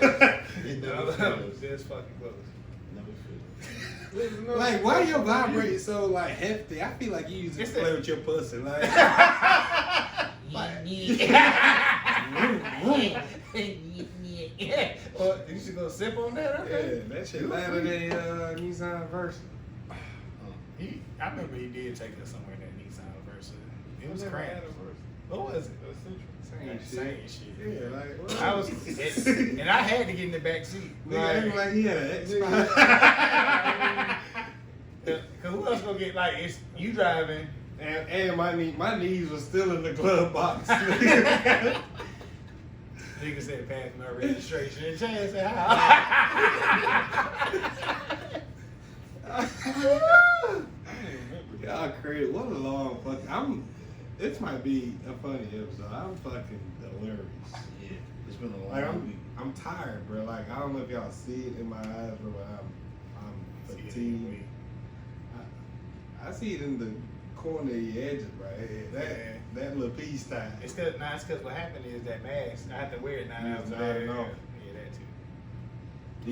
It never fails. That's fucking close. Never fails. Like, why your vibrate so like hefty? I feel like you used to play with your pussy, like. Well, you should go sip on that. Okay. Yeah, that shit louder than Nissan Versa. I remember he did take us somewhere in that Nissan Versa. It was cramped. What was it? Same shit. Yeah, like what? I was, and I had to get in the back seat. Nigga, like he had an X5. Cause who else gonna get like it's you driving? And my knees were still in the glove box. Nigga said pass my registration. And Chad said how? Y'all crazy. What a long fucking. This might be a funny episode. I'm fucking delirious. Yeah, it's been a long Like week. I'm tired, bro. Like I don't know if y'all see it in my eyes, bro, but I'm fatigued. I see it in the corner of your edges, bro. That little piece time. It's cause what happened is that mask. I had to wear it 9 hours a I day. know. Yeah, that too.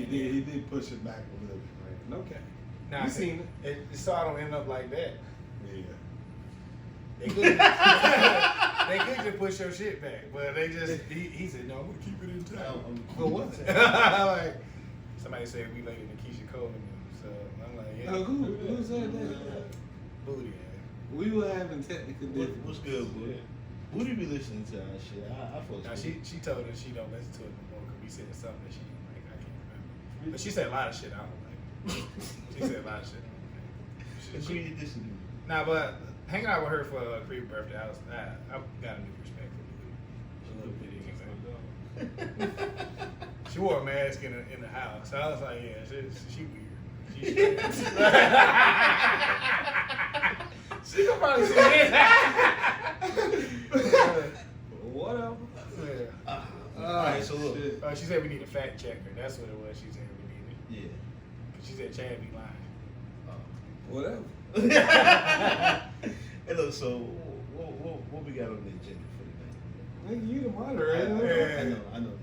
He did push it back a little bit, right? Okay. Nah, You seen it? So I don't end up like that. Yeah. They could just push your shit back, but they just he said no, I'm gonna keep it intact. For what? Like somebody said we later than Keisha Cole and them, so I'm like yeah. Who said that? Booty. Yeah. We were having technical difficulties. What's good, boy? Who do you be listening to our shit? I fuck Now with she told us she don't listen to it no more because we said something that she didn't like. I can't remember, but she said a lot of shit I don't like. She said a lot of shit. Who you listen to? Nah, but hanging out with her for a pre-birthday, I got a new respect for the She wore a mask in the house. So I was like, yeah, she weird. She could probably see it. Whatever. Yeah. Alright, so look. She said we need a fact checker. That's what it was. She said we needed. Yeah. She said Chad be lying. Whatever. Hey, look, so what we got on the agenda for today? Nigga, you the moderator. I know.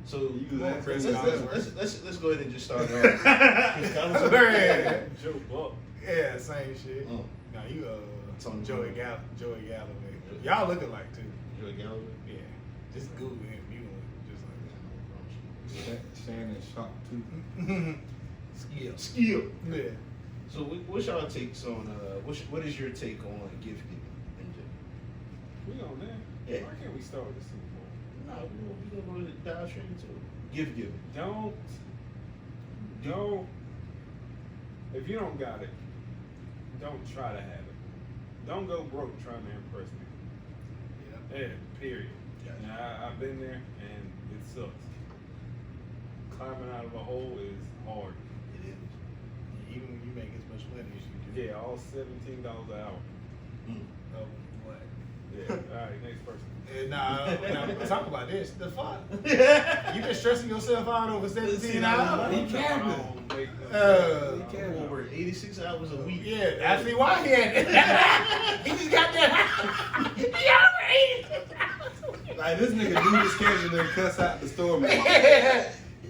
So You was asking let's go ahead and just start off. Joe Buck. Yeah, same shit. Now you Tony Joey Buck. Joey Galloway. Y'all look alike too. Joey Galloway? Yeah. Just Google him. You look just like Shannon Sharp too. that. Skill. Yeah. So what's y'all takes on what is your take on gift giving? We on that? Yeah. Why can't we start with the Super Bowl? No, we're gonna dive straight into it. Gift giving. Don't. If you don't got it, don't try to have it. Don't go broke trying to impress me. Yeah, period. Yes. Now, I've been there and it sucks. Climbing out of a hole is hard. It is. Even when you make as much money as you do. Yeah, all $17 an hour. Oh, what? Yeah. All right, next person. Nah, talk about this. The fuck? You been stressing yourself out over 17 hours? He capping. I don't make no Uh, sense. Over 86 hours a week. Yeah, I see why he had it. He just got that. He over 86 hours. Like this nigga do the schedule and cuss out the store man.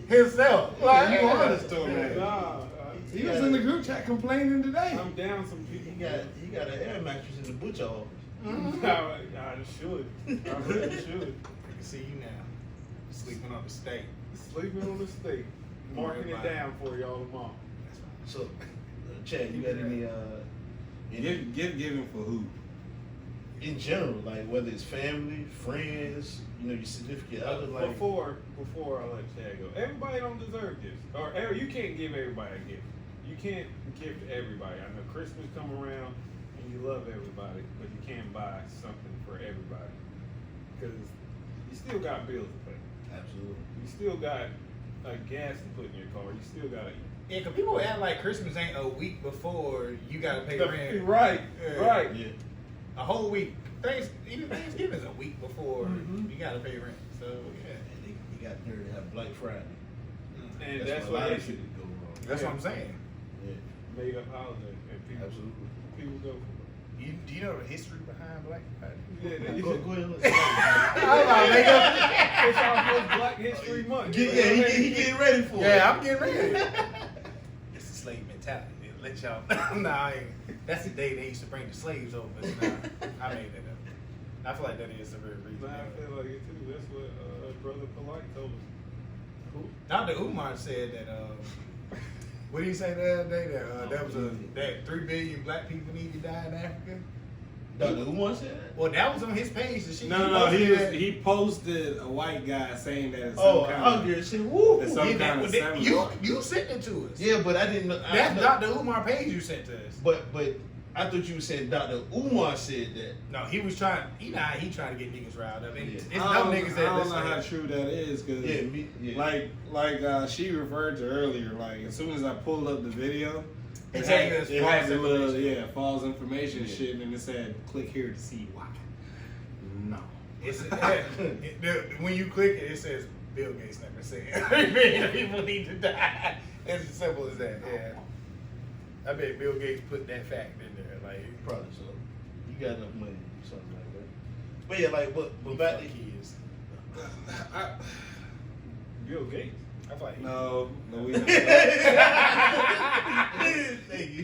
Himself. Like, You are the store man. Nah, He was in the group chat complaining today. I'm down some people. He got an air mattress in the butcher office. I should. I really should. I can see you now. Sleeping on the steak. Sleeping on the steak. Marking it down for y'all tomorrow. So, Chad, you got any Gift giving for who? in general, like whether it's family, friends, your significant other, like Before I let Chad go, everybody don't deserve gifts. You can't give everybody a gift. You can't give to everybody. I know Christmas come around and you love everybody, but you can't buy something for everybody because you still got bills to pay. absolutely. You still got gas to put in your car. You still got Yeah, because people act like Christmas ain't a week before you got to pay rent. Right, Yeah. right. Yeah. A whole week. Even Thanksgiving is a week before you got to pay rent. So, yeah. And they got there to have Black Friday. And where that's a what lot they of should shit go wrong. That's what I'm saying. Yeah, made up holiday and people absolutely. go for it. Do you know the history behind Black Friday? Yeah, Go ahead. Look. I'm about to make up. it's almost Black History Month. He getting ready for it. Yeah, I'm getting ready. It's the slave mentality. Let y'all. Nah, I ain't. That's the day they used to bring the slaves over. But nah, I made that up. I feel like that is the real reason. Nah, I feel like it too. That's what Brother Polite told us. Who? Dr. Umar said that. What did he say the other day? That 3 billion black people need to die in Africa. Dr. Umar said that? Well, that was on his page. The shit No, posted he posted a white guy saying that it's Oh, some I kind was of, gonna say, woo. it's some kind of seminar. you sent it to us. Yeah, but I didn't know. That's Dr. Umar page you sent to us. But I thought you were saying Dr. Umar said that. No, he was trying. He trying to get niggas riled up. And Yeah. it's I dumb don't, niggas I that don't listen. know how true that is because like she referred to earlier, like as soon as I pulled up the video, It had had the false little information. false information Yeah. shit, and it said click here to see why. No. It's when you click it, it says Bill Gates never said 3 billion people need to die. It's as simple as that. Yeah. I bet Bill Gates put that fact in there. Like Probably so. You got enough money or something like that. But yeah, like, but back to kids. Bill Gates. I feel like No, we don't. Thank you.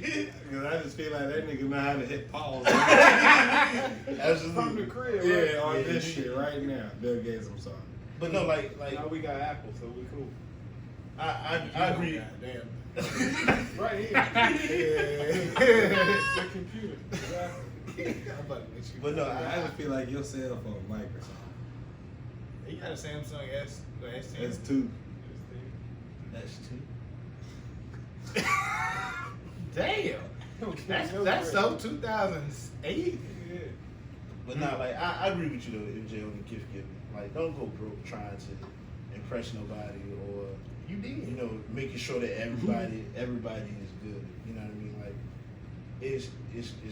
Because I just feel like that nigga know how to hit pause. From the Absolutely. crib, Yeah, right? on Yeah, this yeah. shit right now. Bill Gates, I'm sorry. But no, like Now we got Apple, so we cool. I agree. Damn. Right here. Yeah. The computer. Exactly. I'm about to let you. But no, I just feel like your cell phone Microsoft. You got a Samsung S. S10? That's two. That's two. Damn. That's so 2008. Yeah. But nah, like I agree with you though, MJ, on the gift giving. Like, don't go broke trying to impress nobody or You did. you know making sure that everybody is good. You know what I mean? Like, it's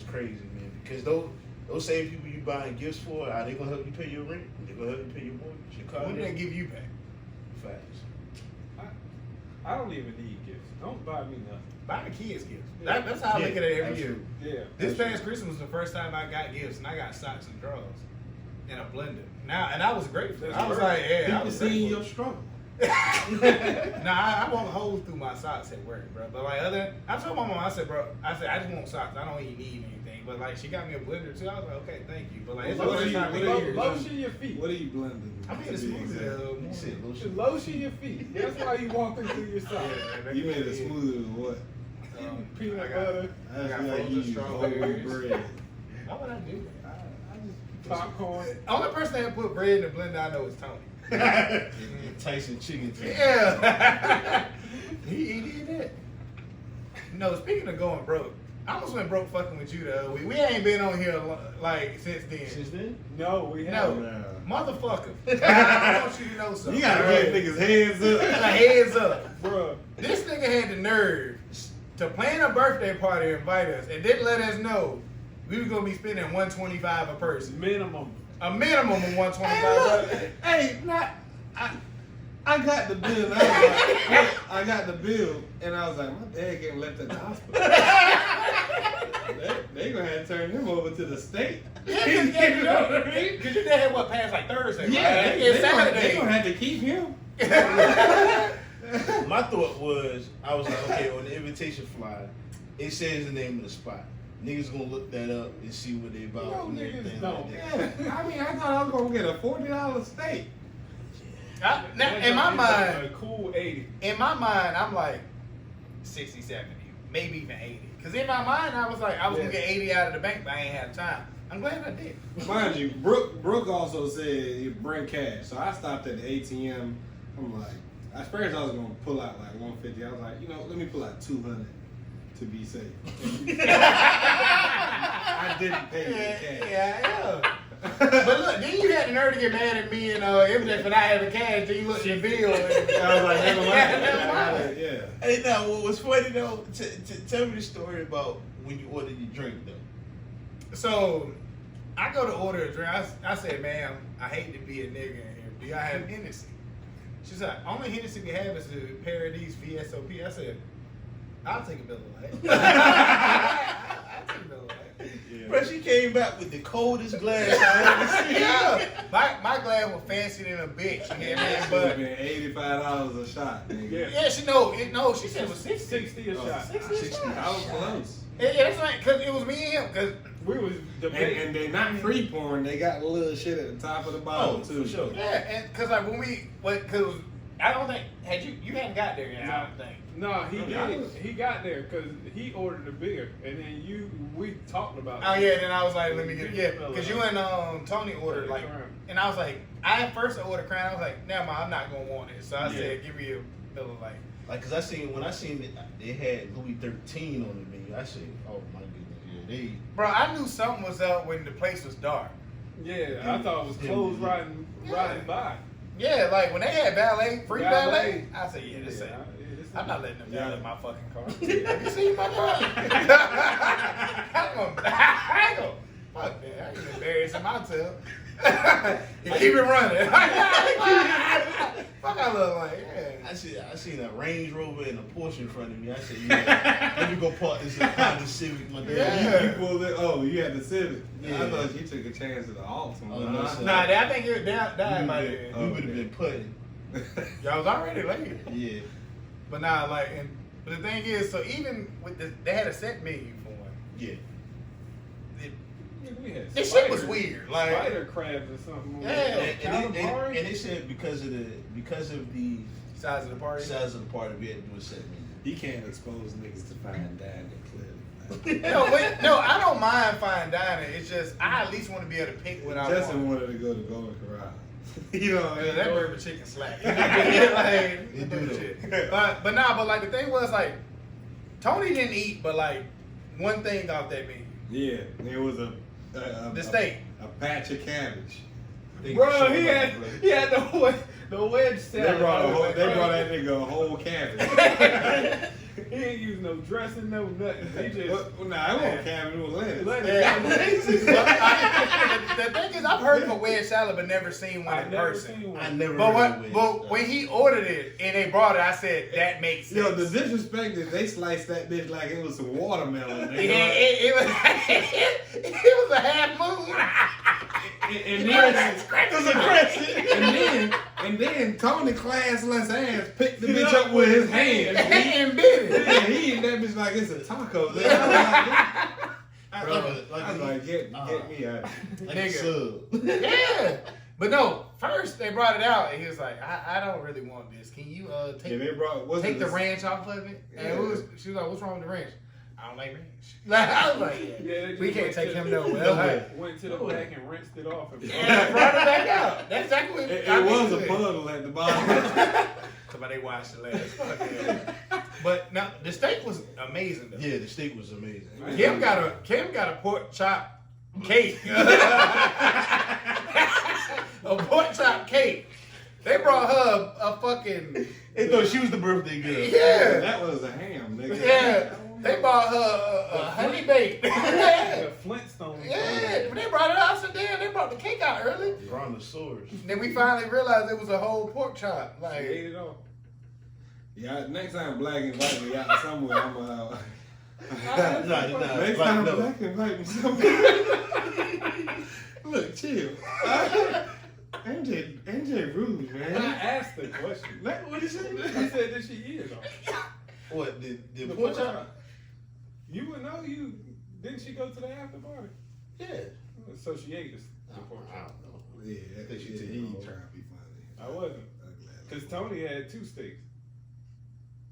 crazy, man. Because those same people you buying gifts for, are they gonna help you pay your rent? They gonna help you pay your mortgage, your car? What did they note? give you back? Facts. I don't even need gifts. Don't buy me nothing. Buy the kids gifts. That's how I look at it every year. Yeah. This past Christmas was the first time I got gifts, and I got socks and drawers and a blender. Now, and I was grateful. I was like, yeah, I People was seeing grateful. your struggle. Nah, I want holes through my socks at work, bro. But like I told my mom, I said, I just want socks. I don't even need anything. But like, she got me a blender too. I was like, okay, thank you. But like, it's the What first are time you- in what are you- years. Lotion your feet. What are you blending? I made to a be smoothie. exact? You said Just lotion. lotion your feet. That's why you walking through your socks. Yeah, You made a smoothie with what? Peanut I got- butter, I I got feel like frozen you use strawberries. whole bread. Why would I do that? I just popcorn. only person that put bread in the blender I know is Tony. Tyson chicken. Yeah. he did that. No, speaking of going broke, I almost went broke fucking with you the other week. We ain't been on here like since then. Since then? No, we No. haven't. Nah. Motherfucker. I want you to know something. You gotta give niggas hands up. Heads up. Bruh. This nigga had the nerve to plan a birthday party and invite us and didn't let us know we was gonna be spending $125 a person. Minimum. A minimum of $125. Hey, I got the bill. And I got the bill, and I was like, my dad getting left at the hospital. they gonna have to turn him over to the state. Because your dad had what passed like Thursday. Yeah, right? they It's gonna Saturday. have to keep him. My thought was, I was like, okay, on the invitation flyer, it says the name of the spot. Niggas gonna look that up and see what they about No, and niggas everything don't. like that. Yeah, I mean, I thought I was gonna get a $40 steak. In my mind, a cool 80. in my mind, I'm like 60, 70, maybe even 80. Because in my mind, I was like, I was gonna get 80 out of the bank, but I ain't have time. I'm glad I did. Mind you, Brooke also said you bring cash, so I stopped at the ATM. I'm like, at first I was gonna pull out like 150. I was like, you know, let me pull out 200 to be safe. I didn't pay the cash. Yeah. But look, then you had the nerve to get mad at me and MJ for not having cash. Then you looked at your bill. And, I was like, never mind. Never mind. Yeah. Hey, now, what was funny though, tell me the story about when you ordered your drink though. So I go to order a drink. I said, ma'am, I hate to be a nigga in here. Do y'all have Hennessy? She said, only Hennessy we have is the Paradise VSOP. I said, I'll take a Miller Lite. I'll take a Miller Lite. Yeah, Bro, she came back with the coldest glass I ever seen. Yeah, my glass was fancy than a bitch. You know what I mean? But It been $85 a shot, nigga. yeah, she know. No, she said it was 60. 60 a shot. 60. I was close. Yeah, that's right. Cause it was me and him. Cause We was debating. And they not free pouring. They got a little shit at the top of the bottle too. For sure. yeah, and cause like when cause it was, I don't think you hadn't got there yet. I don't think. No, he did. He got there because he ordered the beer, and then we talked about. Oh yeah, then I was like, let me get because you and Tony ordered like, and I was like, I at first ordered Crown. I was like, never mind, I'm not gonna want it. So I said, give me a Miller Lite. Like, cause when I seen it, they had Louis 13 on the menu. I said, oh my goodness, yeah, Bro, I knew something was up when the place was dark. Yeah, I thought it was clothes riding by. Yeah, like when they had free valet, I said, yeah, this ain't. I'm not letting them valet my fucking car. Have you seen my car? Fuck man, I ain't embarrassing myself. You keep it running. Fuck, I look like, yeah. I seen a Range Rover and a Porsche in front of me. I said, yeah, let me go park this in Honda Civic, my dad. Yeah. You pulled it. Oh, you had the Civic. Yeah. I thought you took a chance at the Altima. Oh, no, sir. Nah, I think that might have We would have been putting. Y'all was already late. Yeah. But nah, like, but the thing is, so even with they had a set menu for one. Yeah. This shit was weird. Like spider crabs or something. Yeah. And they said because of the size of the party. Size of the party, we had to do a set menu. He can't expose niggas to fine dining clearly. No, I don't mind fine dining. It's just I at least want to be able to pick what I Justin want. wanted to go to Golden Corral. You know, Yeah, that bourbon chicken slack. Like, It do shit. though. But like the thing was like Tony didn't eat, but like one thing off that menu. Yeah, there was the steak. a patch of cabbage. Bro, he had the wedge salad. They brought that nigga a whole cabbage. He ain't use no dressing, no nothing. He just Nah, it wasn't cabbage, it was lettuce. The thing is, I've heard of a wedge salad, but never seen one in person. I never. But when he ordered it and they brought it, I said that makes sense. Yo, the disrespect is they sliced that bitch like it was some watermelon. Yeah, it was a half moon. And then Tony classless ass picked the bitch up with his hand. And bit it. Yeah, he ate that bitch like it's a taco. I was like, get me out of here. Like a sub. Yeah. But no, first they brought it out and he was like, I don't really want this. Can you take the ranch off of it? And she was like, what's wrong with the ranch? I don't like ranch. Like, I was like, yeah, we can't take him nowhere. Went to the back and rinsed it off. And brought it back out. That's exactly what It was a puddle at the bottom. Somebody watched the last. Fuck yeah. But now the steak was amazing though. Yeah, the steak was amazing. Kim got a pork chop cake. A pork chop cake. They brought her a fucking. They thought she was the birthday girl. Yeah. That was a ham, nigga. Yeah. They brought her a honey baked. The Flintstones. Yeah. When they brought it out, I said, damn, they brought the cake out early. Brontosaurus. Then we finally realized it was a whole pork chop. She Like, ate it all. Yeah, next time Black invite me out somewhere, I'm Nah. next time Black invite me somewhere. Look, chill. MJ rude, And I man. asked the question. What did he say? He said that she eat it all. What, the The pork pork chop? chop. You would know. Didn't she go to the after party? Yeah. So she ate the pork I chop. don't know. Yeah, I think she took he it home. trying to be funny. I wasn't. Because Tony had 2 steaks.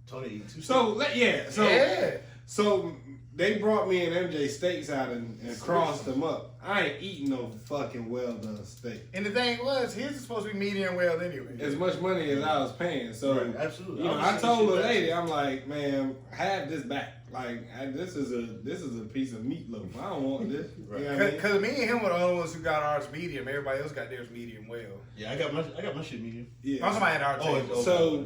Tony ate 2 So they brought me and MJ steaks out and crossed them up. I ain't eating no fucking well done steak. and the thing was, his is supposed to be medium well anyway. As much money as I was paying, so Right, absolutely. You know, I I was told saying the shit lady, I'm like, man, have this back. Like, this is a piece of meatloaf. I don't want this. Right. You know what I mean? Cause me and him were the only ones who got ours medium. Everybody else got theirs medium well. Yeah, I got my shit medium. Yeah. Somebody had ours Oh, table.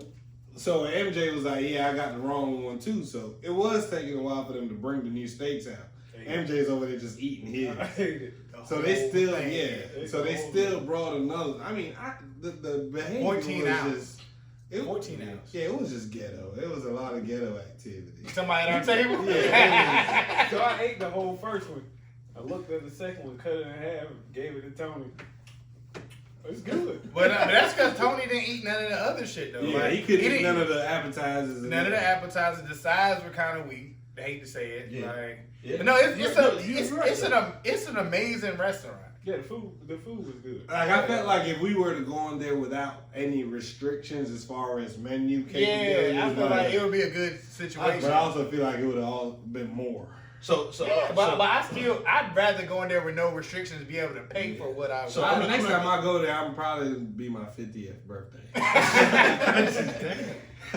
So MJ was like, yeah, I got the wrong one too. So it was taking a while for them to bring the new steaks out. MJ's over there just eating his. I hate it. So they still, thing. yeah. So they still brought another. I mean, the behavior 14 was ounce. just. It, 14 ounce. Yeah, it was just ghetto. It was a lot of ghetto activity. Somebody at our table. Yeah. So I ate the whole first one. I looked at the second one, cut it in half, gave it to Tony. It's good. But that's because Tony didn't eat none of the other shit though. Yeah, Like, he couldn't eat didn't none of the appetizers. None of the appetizers. The sides were kind of weak. I hate to say it. Yeah. Like, Yeah. but no, Right. it's an amazing restaurant. Yeah, the food was good. Like I felt like if we were to go in there without any restrictions as far as menu capabilities, Yeah, I feel like it would be a good situation. but I also feel like it would have all been more. So but I'd rather go in there with no restrictions, be able to pay for what I want. So Next time I go there, I'm probably be my 50th birthday.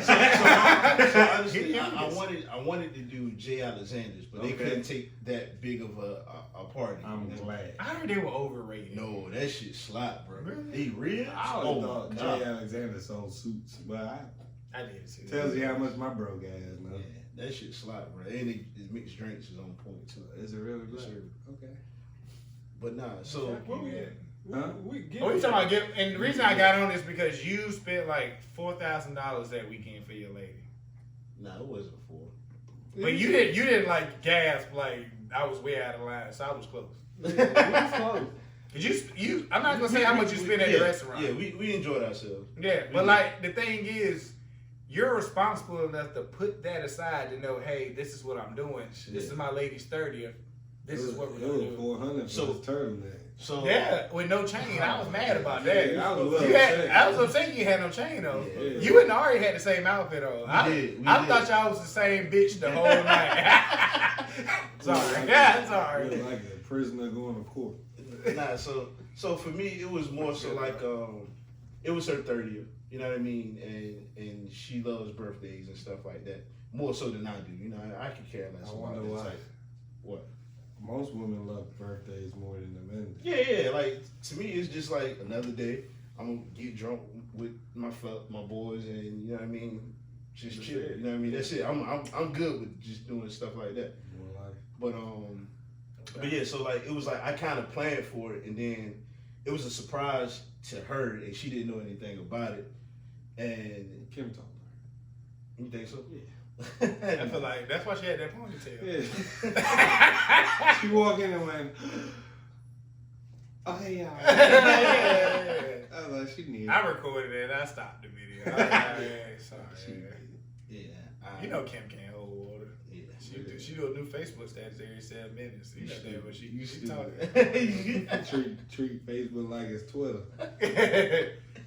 So honestly, I wanted to do Jay Alexander's, but they Okay. couldn't take that big of a party. I'm glad. I heard they were overrated. No, that shit slap, bro. Really? They real? I Oh always my thought god. Jay Alexander sold suits, but I did too. tells you how much my broke ass knows. Yeah, that shit slap, bro. And his mixed drinks is on point too. Is it really Yes, black? sir. Okay. But nah, so What we at? Huh? We get Oh, you talking about and the reason I got on is because you spent like $4,000 that weekend for your lady. nah, it wasn't four. But you didn't like gasp like I was way out of line, so I was close. We was close. Did you I'm not gonna say how much you spent at the restaurant. Yeah, we enjoyed ourselves. Yeah, but like the thing is, you're responsible enough to put that aside to know, hey, this is what I'm doing. This is my lady's 30th. This is what we're It gonna was do. 400 for So- this turtleneck. So Yeah, with no chain. I was mad about that. Yeah, I was a little You had, upset. I was upset you had no chain though. Yeah. You and Ari had the same outfit on. I did. thought y'all was the same bitch the whole night. Sorry. Yeah, sorry. Looked like a prisoner going to court. nah, so for me it was more so like it was her 30th, you know what I mean, and she loves birthdays and stuff like that more so than I do. You know, I could care less I about wonder that why. type. What? Most women love birthdays more than the men. Yeah, like to me it's just like another day. I'm gonna get drunk with my boys and you know what I mean, just That's chill. it. You know what I mean? That's it. I'm good with just doing stuff like that. More like, But yeah, so like it was like I kind of planned for it, and then it was a surprise to her, and she didn't know anything about it. And Kim told you think so? Yeah. I feel like that's why she had that ponytail. her. Yeah. She walked in and went, oh, hey, y'all. I was like, she needs I recorded it. I stopped the video. I was like, hey, sorry. Yeah. You know Kim can't hold water. Yeah. She do a new Facebook status every 7 minutes. You know that when she stupid. talking. treat Facebook like it's Twitter.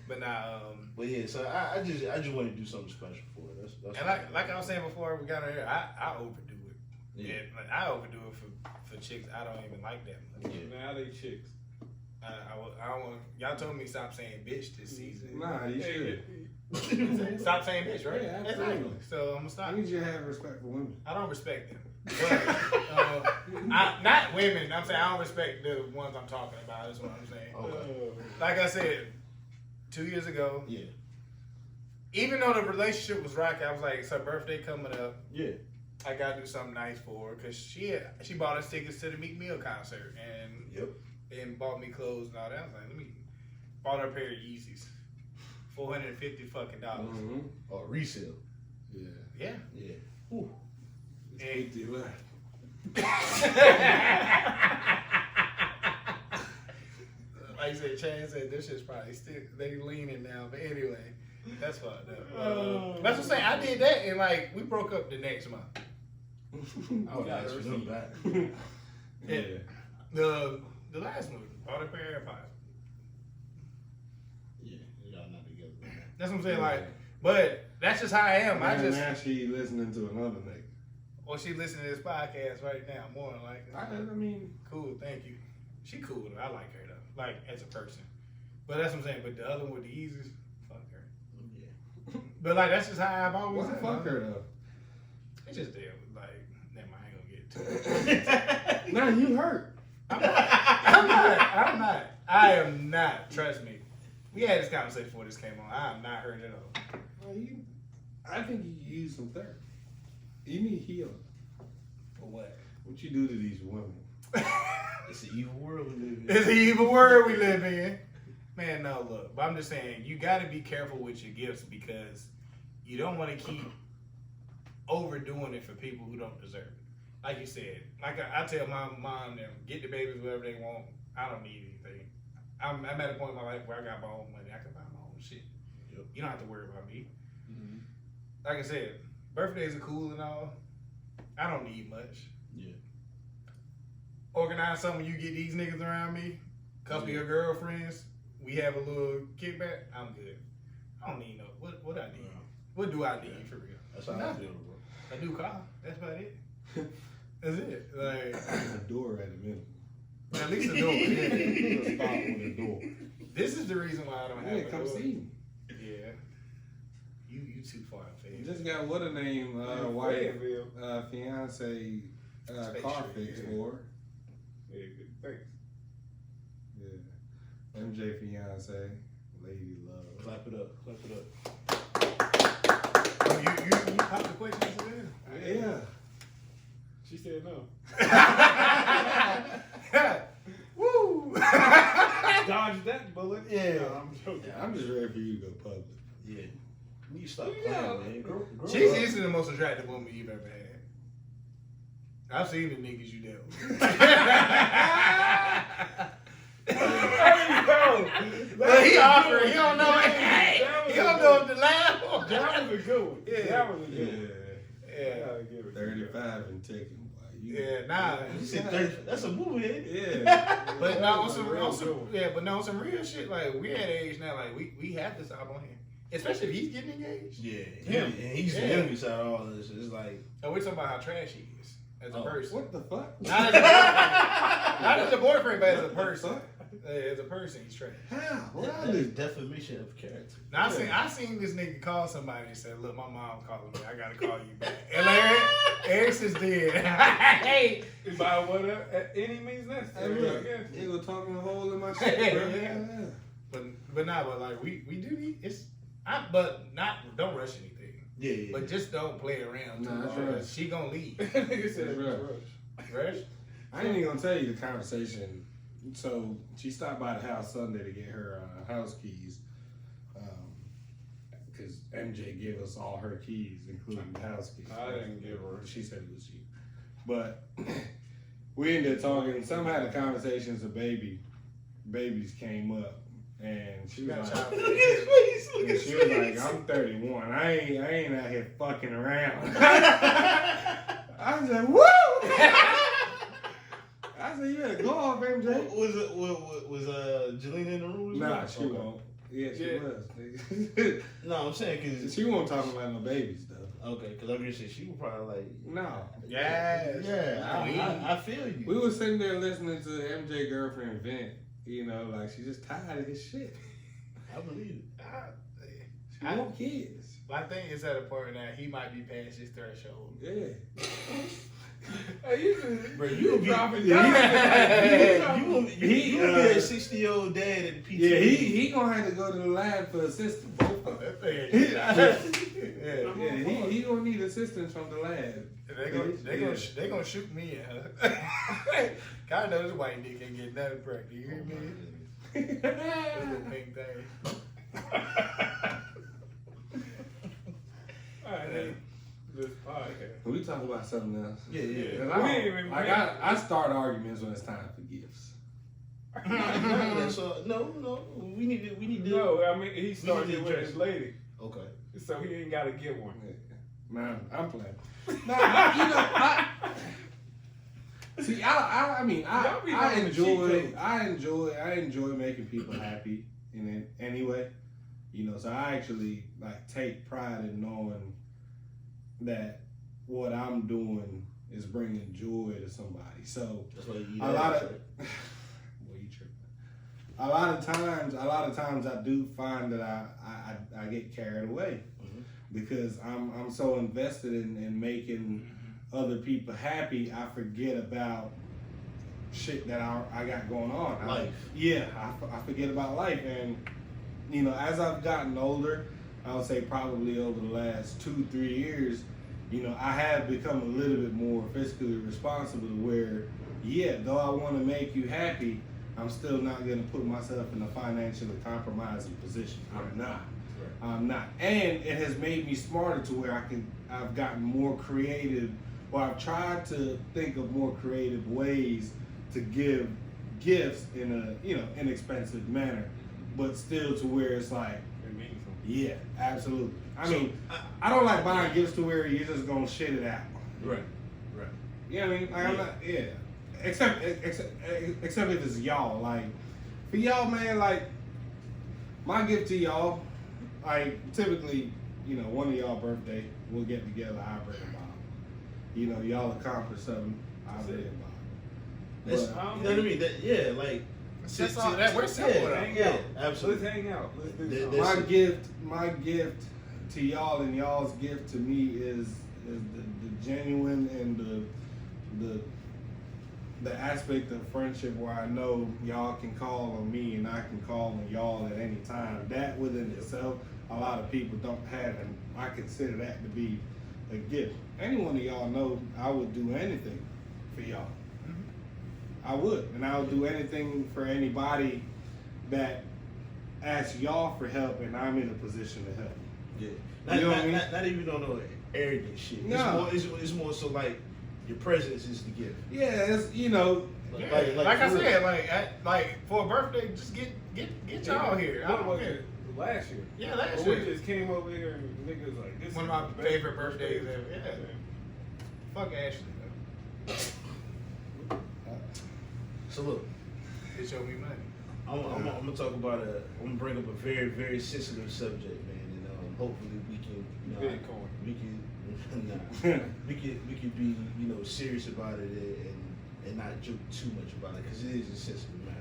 But now, But yeah, so I just want to do something special for her. That's and like I was saying before we got on here, I overdo it. Yeah. And like, I overdo it for chicks I don't even like that much. Now they chicks. I don't want y'all told me stop saying bitch this season. Nah, you should. Stop saying bitch, right? Yeah, absolutely. Exactly. So I'm gonna stop. I need you to have respect for women. I don't respect them. But, not women. I'm saying I don't respect the ones I'm talking about. That's what I'm saying. Okay. Like I said, 2 years ago, Yeah. even though the relationship was rocky, I was like, it's her birthday coming up. Yeah. I gotta do something nice for her because she bought us tickets to the Meek Mill concert and bought me clothes and all that. I was like, bought her a pair of Yeezys, $450 fucking dollars. Mm-hmm. Or resale. Yeah. Yeah. Yeah. It's And- 50 left. Like you said, Chad said this shit's probably still they leaning now, but anyway, that's fucked up. That's what I'm saying. I did that and like we broke up the next month. I would ask for them back. Yeah. The last one, bought a pair of AirPods. Yeah. Y'all not together. That's what I'm saying. Like, but that's just how I am. Now she listening to another nigga. Well, she listening to this podcast right now, more than likely. I mean, Cool, thank you. She cool though. I like her though, like as a person. But that's what I'm saying. But the other one with the Yeezys, fuck her. Yeah. But like that's just how I've always. why been. fuck her though? It's just there. Like, never mind. I ain't gonna get to it. Now you hurt. I'm not. I am not. Trust me. We had this conversation before this came on. I am not hurt at all. Well, I think you use some therapy. You need healing. For what? What you do to these women? It's an evil world we live in. It's an evil world we live in. Man, no, look. But I'm just saying, you got to be careful with your gifts because you don't want to keep overdoing it for people who don't deserve it. like you said, like I tell my mom them, get the babies whatever they want. I don't need anything. I'm at a point in my life where I got my own money. I can buy my own shit. Yep. You don't have to worry about me. Mm-hmm. Like I said, birthdays are cool and all. I don't need much. Yeah. Organize something. You get these niggas around me, couple of your girlfriends. We have a little kickback. I'm good. I don't need no. What I need? Yeah. What do I need for real? That's how I Nothing. feel, bro. A new car. That's about it. That's it. Like A door at a minimum. at least a door. A spot with a door. This is the reason why I don't have Yeah, a come door. see me. Yeah. You too far in Just got what a name, wife, Fayetteville. fiance, Space car Trade, fix yeah. for. Yeah, thanks. Yeah. MJ fiance, lady love. Clap it up. Clap it up. Oh, you popped the questions in? Yeah. She said no. Woo! Dodge that bullet. Yeah. No, I'm joking. Yeah, I'm just ready for you to go public. Yeah. You need to stop Yeah. playing, man. Grow She's up. easily the most attractive woman you've ever had. I've seen the niggas you dealt with. But he awkward. He don't know. He don't know if to laugh. That was a good one. Yeah. That was a good one. Yeah. I gotta give it. 35 and taking. Boy, you, Yeah, nah. You said 30. That's a movie, eh? Yeah. But That no, was a real good one. on some real shit. Like we at an age now, like we have this out on him, especially if he's getting engaged. Yeah. Him. And he's the Yeah. youngest out of all of this. It's like, And we're talking about how trash he is as a Oh, person. What the fuck? Not as a boyfriend. Not as a boyfriend, but as a What the person. fuck? As a person, he's trash. How? What I that is do? defamation of character. Now I seen this nigga call somebody and said, "Look, my mom calling me. I gotta call you back." And Larry, Eric's is dead. Hey, By whatever, any means Hey, necessary, I look, guess. he was talking a hole in my shit, bro. Yeah. but like we do need but don't rush anything. Yeah. But just don't play around too Nah, that's long. right. She gonna leave. Nigga said it was Right. rush. Rush? I ain't even gonna tell you the conversation. So she stopped by the house Sunday to get her house keys, because MJ gave us all her keys, including the house keys. I didn't give her. She said it was you, but we ended up talking. Somehow the conversations of babies came up, and she was like, Look at his face. Look and at his she was face. like, I'm 31. I ain't out here fucking around. I was like, woo! I said, you better go off, MJ. Was Jelena in the room? Nah, she Okay. won't. Yeah, she Yeah. was. nigga. No, I'm saying because She won't talk about no babies though. okay, because I'm gonna say she was probably like, No. Yes. yeah, I feel you. We was sitting there listening to MJ girlfriend vent. You know, like she just tired of his shit. I believe it. She want kids. My thing is at a point now he might be past his threshold. Yeah. Hey, you just, Bro, you be dropping Yeah, down. you gonna be a 60-year-old dad at the PTA. Yeah, he gonna have to go to the lab for assistance. Both of them. That thing. Yeah, he gonna need assistance from the lab. They gonna shoot me at. God knows this white dick ain't getting nothing pregnant. You hear me? That little pink thing. All right, then. This podcast. We talk about something else. Yeah, yeah. 'Cause We ain't even- I start arguments when it's time for gifts. So no, we need to. No, I mean he started need to with address his it. lady, Okay. so he ain't gotta get one. Man, I'm playing. Nah, I see. I mean, Y'all be I having the enjoy making people happy in any way. You know, so I actually like take pride in knowing that what I'm doing is bringing joy to somebody. So That's why you eat a lot ass, of right? well, you tripping. A lot of times I do find that I get carried away because I'm so invested in making other people happy. I forget about shit that I got going on. Life. I forget about life. And you know, as I've gotten older, I would say probably over the last 2-3 years, you know, I have become a little bit more fiscally responsible to where, yeah, though I want to make you happy, I'm still not going to put myself in a financially compromising position. I'm not. I'm not. And it has made me smarter to where I've gotten more creative or I've tried to think of more creative ways to give gifts in a inexpensive manner, but still to where it's like, It means something. yeah, absolutely. I So, mean, I don't like buying gifts to where you're just gonna shit it out. Right. You know what I mean? Like, I'm not, yeah. Except if it's y'all. Like, for y'all, man, like, my gift to y'all, like, typically, one of y'all birthday, we'll get together, I bring a bottle. Y'all accomplish something, I bring a bottle. That's, But, you know what I mean? We're simple though. Hang Yeah, out. absolutely. Let's hang out. Let's do That- something. my gift to y'all and y'all's gift to me is the genuine and the aspect of friendship where I know y'all can call on me and I can call on y'all at any time. That within itself, a lot of people don't have, and I consider that to be a gift. Any one of y'all know I would do anything for y'all. I would, and I would do anything for anybody that asks y'all for help, and I'm in a position to help. Yeah. You know what I mean? Not even on no arrogant shit. No. It's more so like your presence is the gift. Yeah, it's Like I for real. said, like for a birthday, just get y'all here. I What don't was care. it? Last year. Yeah, last Well, year. we just came over here and niggas like this. One is of my the best favorite birthdays ever. Yeah. Yeah. Fuck Ashley though. So look, They showed me money. I'm gonna talk about I'm gonna bring up a very, very sensitive subject, man, and hopefully we can, Bitcoin. we can, we can be, serious about it and not joke too much about it because it is a sensitive matter.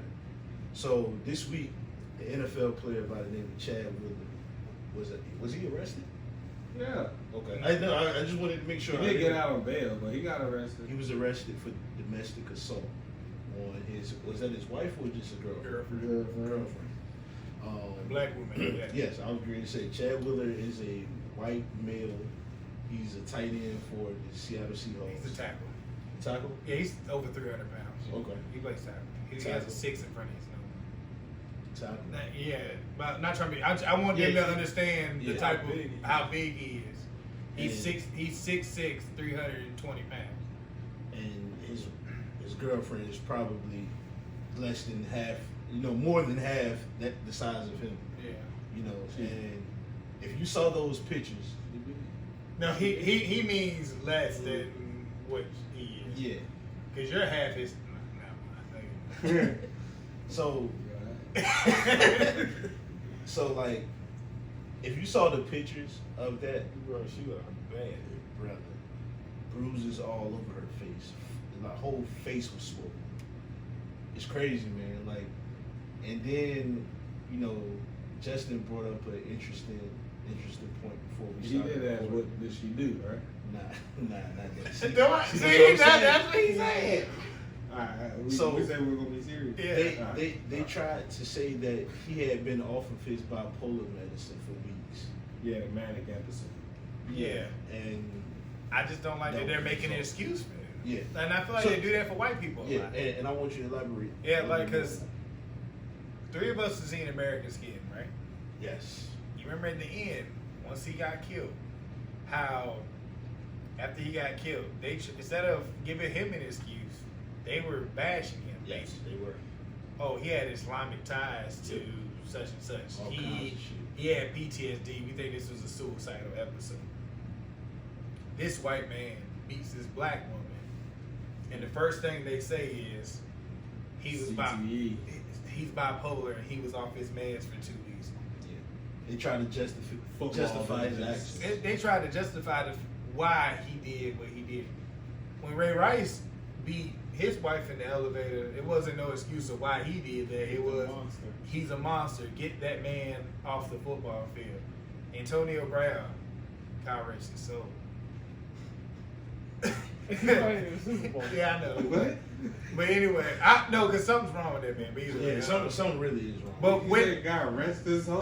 So this week, the NFL player by the name of Chad Wheeler was he arrested? Yeah. Okay, I just wanted to make sure. He did get out on bail, but he got arrested. He was arrested for domestic assault on was that his wife or just a girlfriend? Girlfriend. Black woman. Yeah. Yes, I would agree to say Chad Wheeler is a white male. He's a tight end for the Seattle Seahawks. He's a tackle. Tackle? Yeah, he's over 300 pounds. Okay. He plays tackle. He has Tackle. a 6 in front of his nose. Tackle. Yeah, but not trying to be. I want them Yeah, to understand the yeah, type how of big he how big he is. He's And- He's 6'6", 320 pounds. And his girlfriend is probably less than half, more than half the size of him. Yeah. And if you saw those pictures, No, he means less than what he is. yeah. Cause you're half his. Nah, So so like, if you saw the pictures of that, Bro, she look bad. brother, bruises all over her face. The whole face was swollen. It's crazy, man. Like, and then, Justin brought up an interesting point before we He started. did ask, recording. what did she do, right? Nah, not that. Do I- See see, what I'm that's saying? what he said. Alright, So- we said we were gonna be serious. Yeah. They tried to say that he had been off of his bipolar medicine for weeks. Yeah, the manic episode. Yeah. And I just don't like that No, they're making an so- excuse for it. yeah. And I feel like So- they do that for white people a Yeah, lot. and I want you to elaborate. Yeah, on like, that. 'cause 3 of us have seen American Skin, right? Yes. You remember at the end, once he got killed, how after he got killed, they instead of giving him an excuse, they were bashing him. Yes, they were. Oh, he had Islamic ties to such and such. All kinds of shit. He had PTSD. We think this was a suicidal episode. This white man meets this black woman, and the first thing they say is he was CTE. he's bipolar and he was off his meds for 2 weeks. Yeah. They try to Football justify his vengeance. actions. They tried to justify why he did what he did. When Ray Rice beat his wife in the elevator, it wasn't no excuse of why he did that. It was monster. he's a monster. Get that man off the football field. Antonio Brown, God rest his soul. He's playing in the Super Bowl. Yeah, I know. What? But anyway, I know because something's wrong with that man. But either way, Yeah, something really is wrong. But You when said God rest his soul?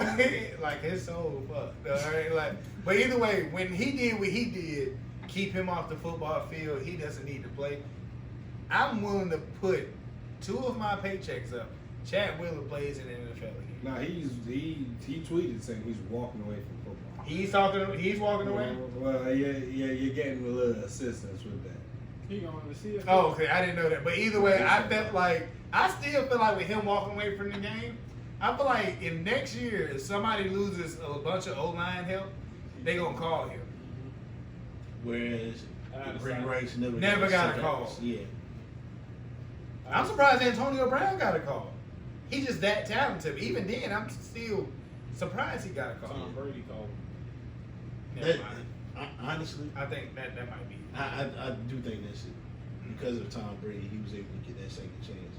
like his soul fucked. All right, like, but either way, when he did what he did, keep him off the football field. He doesn't need to play. I'm willing to put 2 of my paychecks up. Chad Wheeler plays in the NFL again. No, he tweeted saying he's walking away from football. He's walking away. Well, yeah, you're getting a little assistance with that. He going to see it. Oh, okay, I didn't know that. But either way, I still feel like with him walking away from the game, I feel like if next year if somebody loses a bunch of O-line help, they gonna call him. Whereas Brent Rice Never got a second- call. Yeah. I'm surprised Antonio Brown got a call. He's just that talented. But even then, I'm still surprised he got a call. Tom Brady called him. Never That, mind. honestly, I think that might be. I do think that's it. Because of Tom Brady, he was able to get that second chance.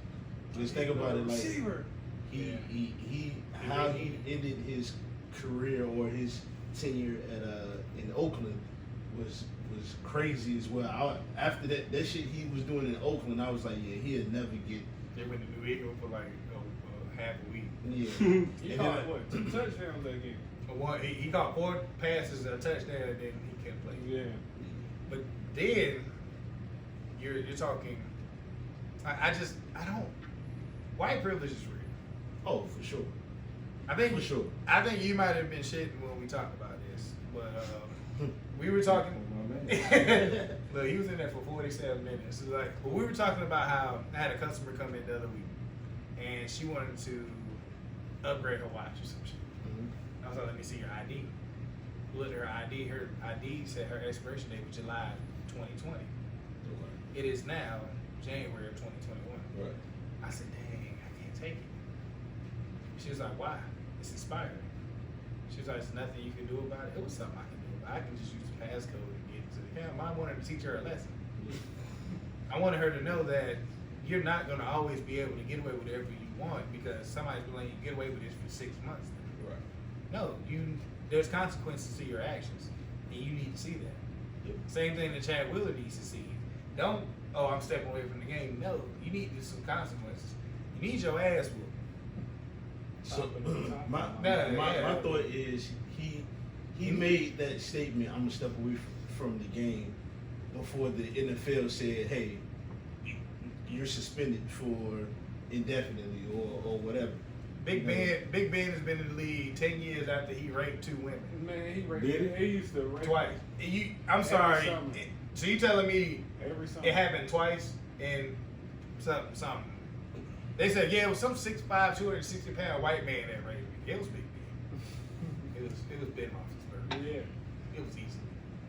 Just think about it, like Receiver. he how he ended his career or his tenure at in Oakland was crazy as well. After that shit he was doing in Oakland, I was like, yeah, he'll never get. They went to New England for like half a week. Yeah. He And caught then- what? 2 touchdowns that game. He caught 4 passes, a touchdown, and then he can't play. Yeah. But then you're talking. I don't. White privilege is real. Oh, for sure. I think For sure. I think you might have been shitting when we talked about this, but we were talking. Oh, my man. Look, he was in there for 47 minutes. It's like, well, we were talking about how I had a customer come in the other week, and she wanted to upgrade her watch or some shit. I was like, let me see your ID. Looked at her ID. Her ID said her expiration date was July 2020. It is now January of 2021. Right. I said, dang, I can't take it. She was like, why? It's expired. She was like, there's nothing you can do about it. It was something I can do. I can just use the passcode and get into the account. I wanted to teach her a lesson. I wanted her to know that you're not going to always be able to get away with whatever you want because somebody's been letting you get away with this for 6 months now. Right. No, there's consequences to your actions, and you need to see that. Yep. Same thing that Chad Wheeler needs to see. Don't, I'm stepping away from the game. No, you need some consequences. You need your ass whooped. So my Yeah. thought is he made that statement, I'm gonna step away from the game before the NFL said, hey, you're suspended for indefinitely or whatever. Big Ben has been in the league 10 years after he raped 2 women. Man, he Did he used to rank Twice. I'm sorry. summer. So you telling me every summer. it happened twice in something? They said, yeah, it was some 6'5", 260-pound white man that raped me. It was Big Ben. It was Ben Roethlisberger. Yeah. It was easy.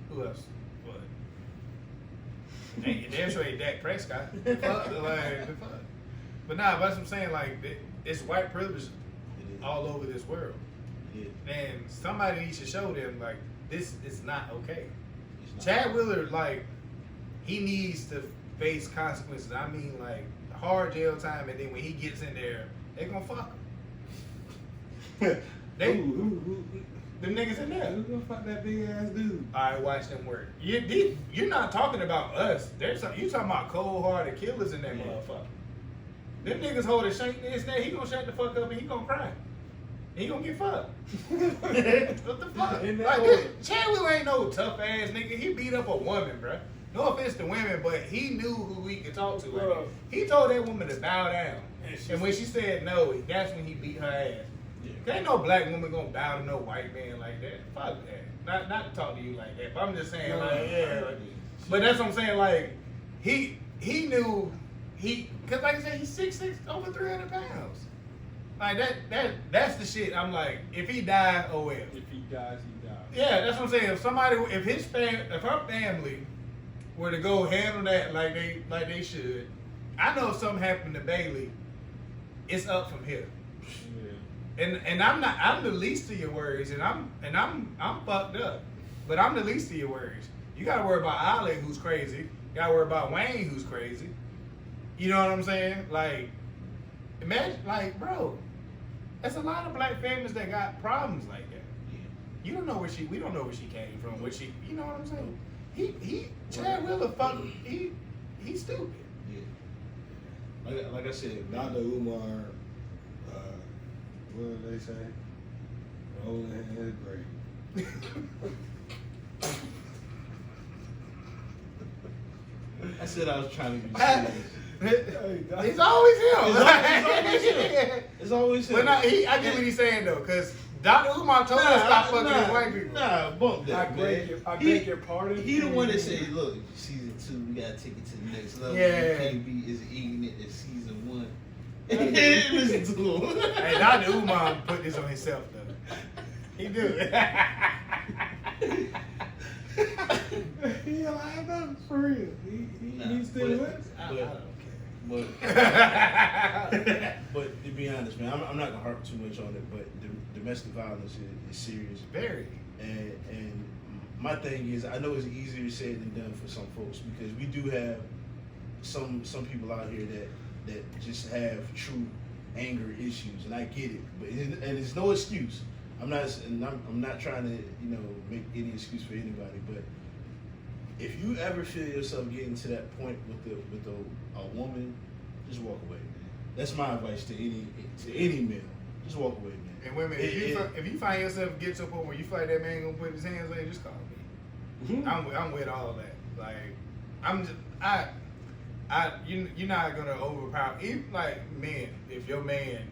Who else? What? Damn sure ain't Dak Prescott. The fuck? But nah, that's what I'm saying. Like, it's white privilege all over this world. Yeah. And somebody needs to show them, like, this is not okay. It's not- Chad Wheeler, like, he needs to face consequences. I mean, like, hard jail time, and then when he gets in there, they gonna fuck him. Them niggas in there. Who's gonna fuck that big ass dude? I watch them work. You're not talking about us. You talking about cold-hearted killers in that Yeah. motherfucker. Them niggas hold a shank in his neck. He gonna shut the fuck up and he gonna cry. He gonna get fucked. What the fuck? In that Like, order. Chad Wheeler ain't no tough ass nigga. He beat up a woman, bruh. No offense to women, but he knew who he could talk to. Like, Bruh. he told that woman to bow down. And she- And when she said no, that's when he beat her ass. Yeah. There ain't no black woman gonna bow to no white man like that. Fuck that. Not to talk to you like that. But I'm just saying, like, yeah. Like, but that's what I'm saying. Like, he knew cause like I said, he's 6'6", over 300 pounds. Like that's the shit. I'm like, if he died, oh well. If he dies, he dies. Yeah, that's what I'm saying. If her family were to go handle that like they should, I know if something happened to Bailey, it's up from here. Yeah. And I'm the least of your worries, and I'm fucked up. But I'm the least of your worries. You gotta worry about Ali, who's crazy. You gotta worry about Wayne, who's crazy. You know what I'm saying? Like, imagine, like, bro, there's a lot of black families that got problems like that. Yeah. We don't know where she came from. You know what I'm saying? Chad Wheeler, he's stupid. Yeah. Like I said, Dr. Umar, what did they say? Rolling in his grave. I said I was trying to be serious. It's always him. It's always him. But no, I get what he's saying though, because Dr. Umar told us to stop fucking with white people. Nah, bump that, I man. beg your pardon. He the one that said, "Look, season 2, we gotta take it to the next level. Yeah. You can't be as ignorant as season 1." Listen to him. Hey, Dr. Umar put this on himself though. He do. Yeah, I know, for real. He still lives. I don't care. But to be honest, man, I'm not gonna harp too much on it. But the domestic violence is serious. Very. And my thing is, I know it's easier said than done for some folks because we do have some people out here that just have true anger issues, and I get it. But and it's no excuse. I'm not trying to make any excuse for anybody. But if you ever feel yourself getting to that point with a woman, just walk away, man. That's my advice to any male. Just walk away, man. And women, if you find yourself get to a point where you feel like that man gonna put his hands on you, just call me. Mhm. I'm with all of that. Like you're not gonna overpower. Even like men, if your man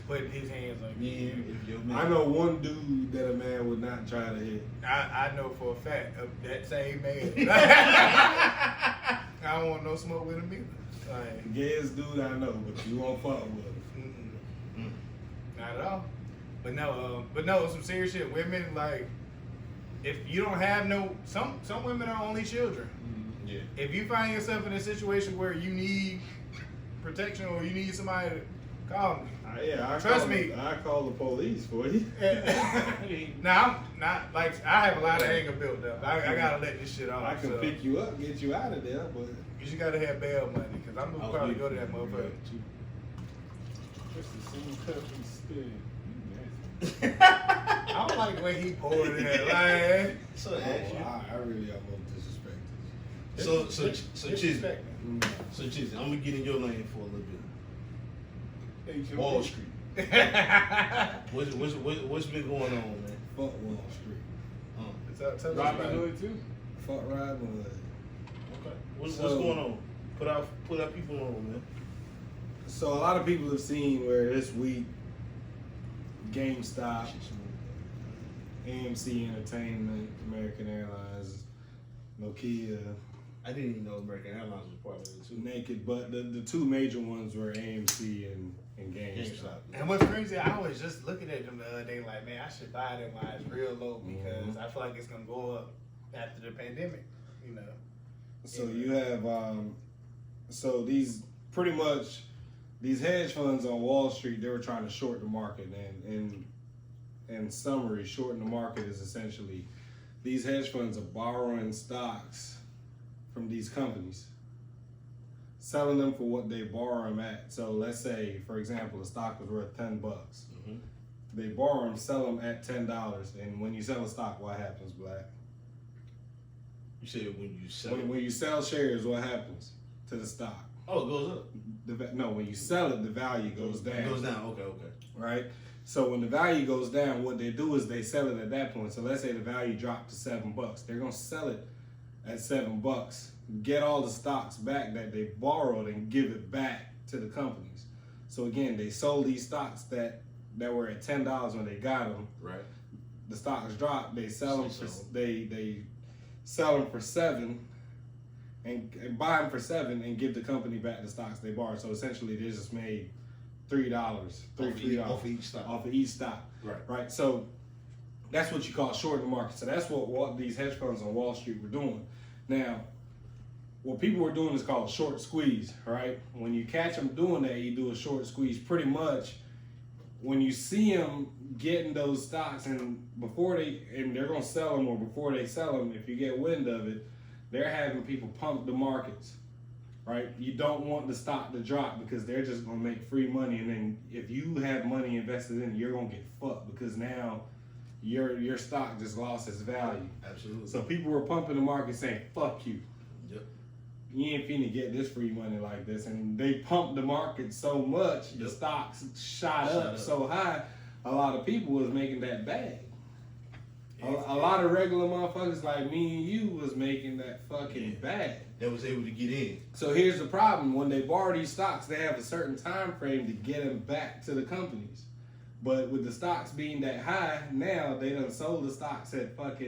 put his hands on you, If your man, I know one dude that a man would not try to hit. I know for a fact of that same man. I don't want no smoke with him either. Like, Gayest dude I know, but you won't fuck with him. not at all. But no, some serious shit. Women, like, if you don't have some women are only children. yeah. If you find yourself in a situation where you need protection or you need somebody to call me. Trust me. I call the police for you. Now, I'm not, like, I have a lot of anger built up. I gotta let this shit off. I can so. pick you up, get you out of there, but You just gotta have bail money, because I'm gonna probably go to that motherfucker. Just the same cup and spin. I don't like the way he poured it in. Like, So oh, actually, I really almost disrespected. so Chizzy, so Chizzy, I'm gonna get in your lane for a little bit. Wall Street. What's been going on, man? Fuck Wall Street. tell us about Robin it. Hood too. Fuck Robin Hood. Okay. What's So- going on? Put our people on, man. So a lot of people have seen where this week GameStop, AMC Entertainment, American Airlines, Nokia, I didn't even know American Airlines was part of it too. Naked, but the two major ones were AMC and GameStop. And what's crazy, I was just looking at them the other day, like, man, I should buy them while it's real low because I feel like it's gonna go up after the pandemic, you know. So you have so these pretty much these hedge funds on Wall Street, they were trying to short the market, and in summary, shorting the market is essentially these hedge funds are borrowing stocks from these companies, selling them for what they borrow them at. So let's say, for example, the stock was worth $10. Mhm. They borrow them, sell them at $10, and when you sell a stock, what happens, Black? You said when you sell When you sell shares, what happens to the stock? Oh, it goes up. No, when you sell it, the value goes down. It goes down. Okay. Right? So when the value goes down, what they do is they sell it at that point. So let's say the value dropped to $7. They're gonna sell it at $7, get all the stocks back that they borrowed and give it back to the companies. So again, they sold these stocks that were at $10 when they got them. Right. The stocks drop, they sell them for So- they sell them for $7 and buy them for $7 and give the company back the stocks they borrowed. So essentially, they just made $3, Off of each stock. off of each stock. Right. So that's what you call shorting the market. So that's what these hedge funds on Wall Street were doing. Now, what people were doing is called a short squeeze. Right. When you catch them doing that, you do a short squeeze. Pretty much, when you see them getting those stocks and they're gonna sell them, or before they sell them, if you get wind of it, they're having people pump the markets, right? You don't want the stock to drop because they're just gonna make free money, and then if you have money invested in it, you're gonna get fucked because now your stock just lost its value. Absolutely. So people were pumping the market saying, "Fuck you, Yep. you ain't finna get this free money like this," and they pumped the market so much, the Yep. stocks shot up so high, a lot of people was making that bag. A lot of regular motherfuckers like me and you was making that fucking bag. That was able to get in. So here's the problem: when they borrow these stocks, they have a certain time frame to get them back to the companies. But with the stocks being that high, now they done sold the stocks at $10.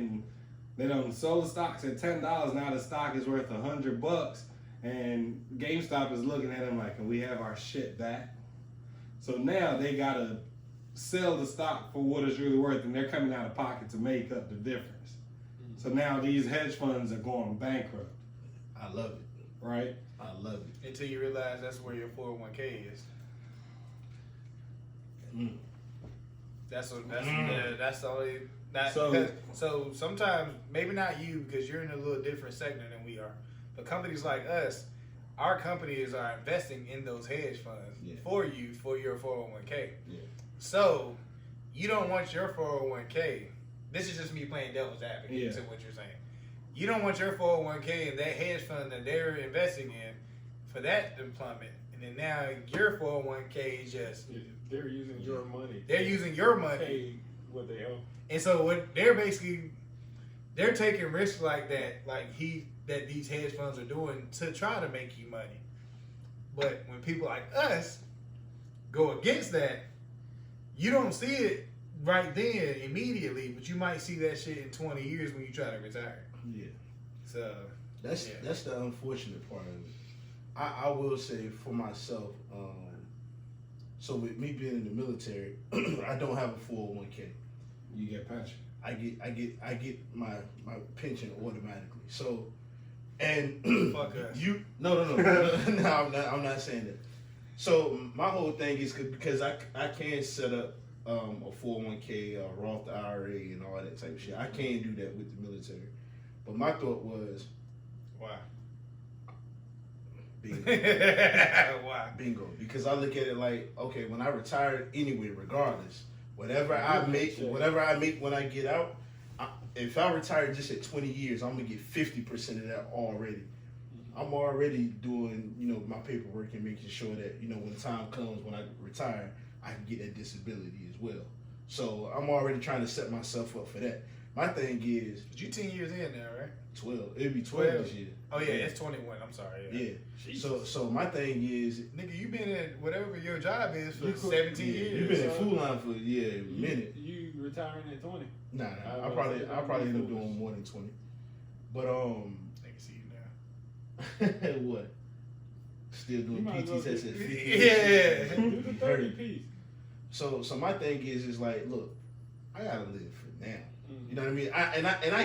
Now the stock is worth $100, and GameStop is looking at them like, can we have our shit back? So now they gotta sell the stock for what it's really worth, and they're coming out of pocket to make up the difference. So now these hedge funds are going bankrupt. I love it. Right? I love it. Until you realize that's where your 401k is. That's the only. So sometimes maybe not you because you're in a little different sector than we are, but companies like us, our companies are investing in those hedge funds for you for your 401k. Yeah. So you don't want your 401k. This is just me playing devil's advocate to what you're saying. You don't want your 401k and that hedge fund that they're investing in for that employment, and then now your 401k is just they're using your money. They're using your money. Pay what they owe. And so what they're taking risks like that, that these hedge funds are doing to try to make you money. But when people like us go against that, you don't see it right then immediately, but you might see that shit in 20 years when you try to retire. Yeah. So that's the unfortunate part of it. I will say for myself, so with me being in the military, I don't have a 401k. You get pension. I get my pension automatically. So, and fuck us. No, I'm not saying that. So my whole thing is because I can set up a 401k, a Roth IRA, and all that type of shit. I can't do that with the military. But my thought was, why? Bingo. Why? Bingo. Because I look at it like, okay, when I retire anyway, regardless, whatever I make when I get out, if I retire just at 20 years, I'm gonna get 50% of that already. I'm already doing, my paperwork and making sure that, when the time comes when I retire, I can get that disability as well. So I'm already trying to set myself up for that. My thing is, but you 10 years in now, right? 12. It'll be 12 this year. Oh yeah, it's 21. I'm sorry. Yeah. So my thing is, nigga, you been in whatever your job is for 17 years. You've been in Food Line for a minute. You retiring at 20? Nah. I'll probably end up doing more than 20. But I can see you now. what? Still doing PT tests at 50. Yeah. Do the 30 piece. So my thing is like, look, I gotta live for now. You know what I mean? I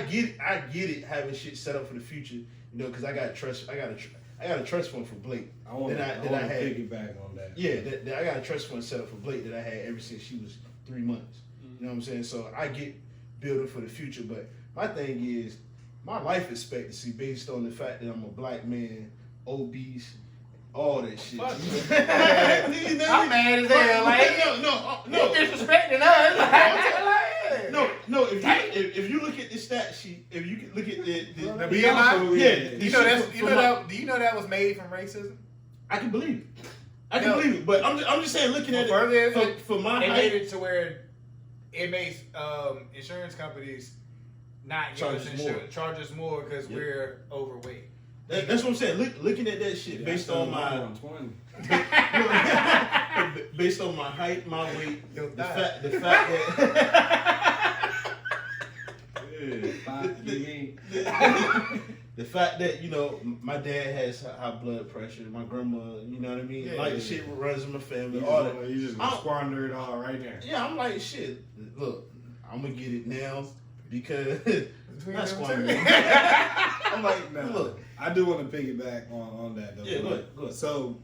get it having shit set up for the future. Because I got a trust fund for Blake. I want to piggyback on that. Yeah, I got a trust fund set up for Blake that I had ever since she was 3 months. You know what I'm saying? So I get building for the future, but my thing is my life expectancy based on the fact that I'm a black man, obese, all that shit. I'm mad as hell. No, disrespecting us. No. If you look at the stat sheet, if you look at the BMI, do you know that was made from racism? I can believe it. Believe it, but I'm just saying, looking at it for my they height, made it to where it makes insurance companies not charge us more because we're overweight. That's what I'm saying. Looking at that shit based on my based on my height, my weight, the fact that the fact that my dad has high blood pressure, my grandma, you know what I mean, shit runs in my family, all that. You just gonna squander it all right there. Yeah, I'm like, shit. Look, I'm gonna get it now because not squandering. I'm like, look. I do want to piggyback on that though. Yeah, go ahead. So,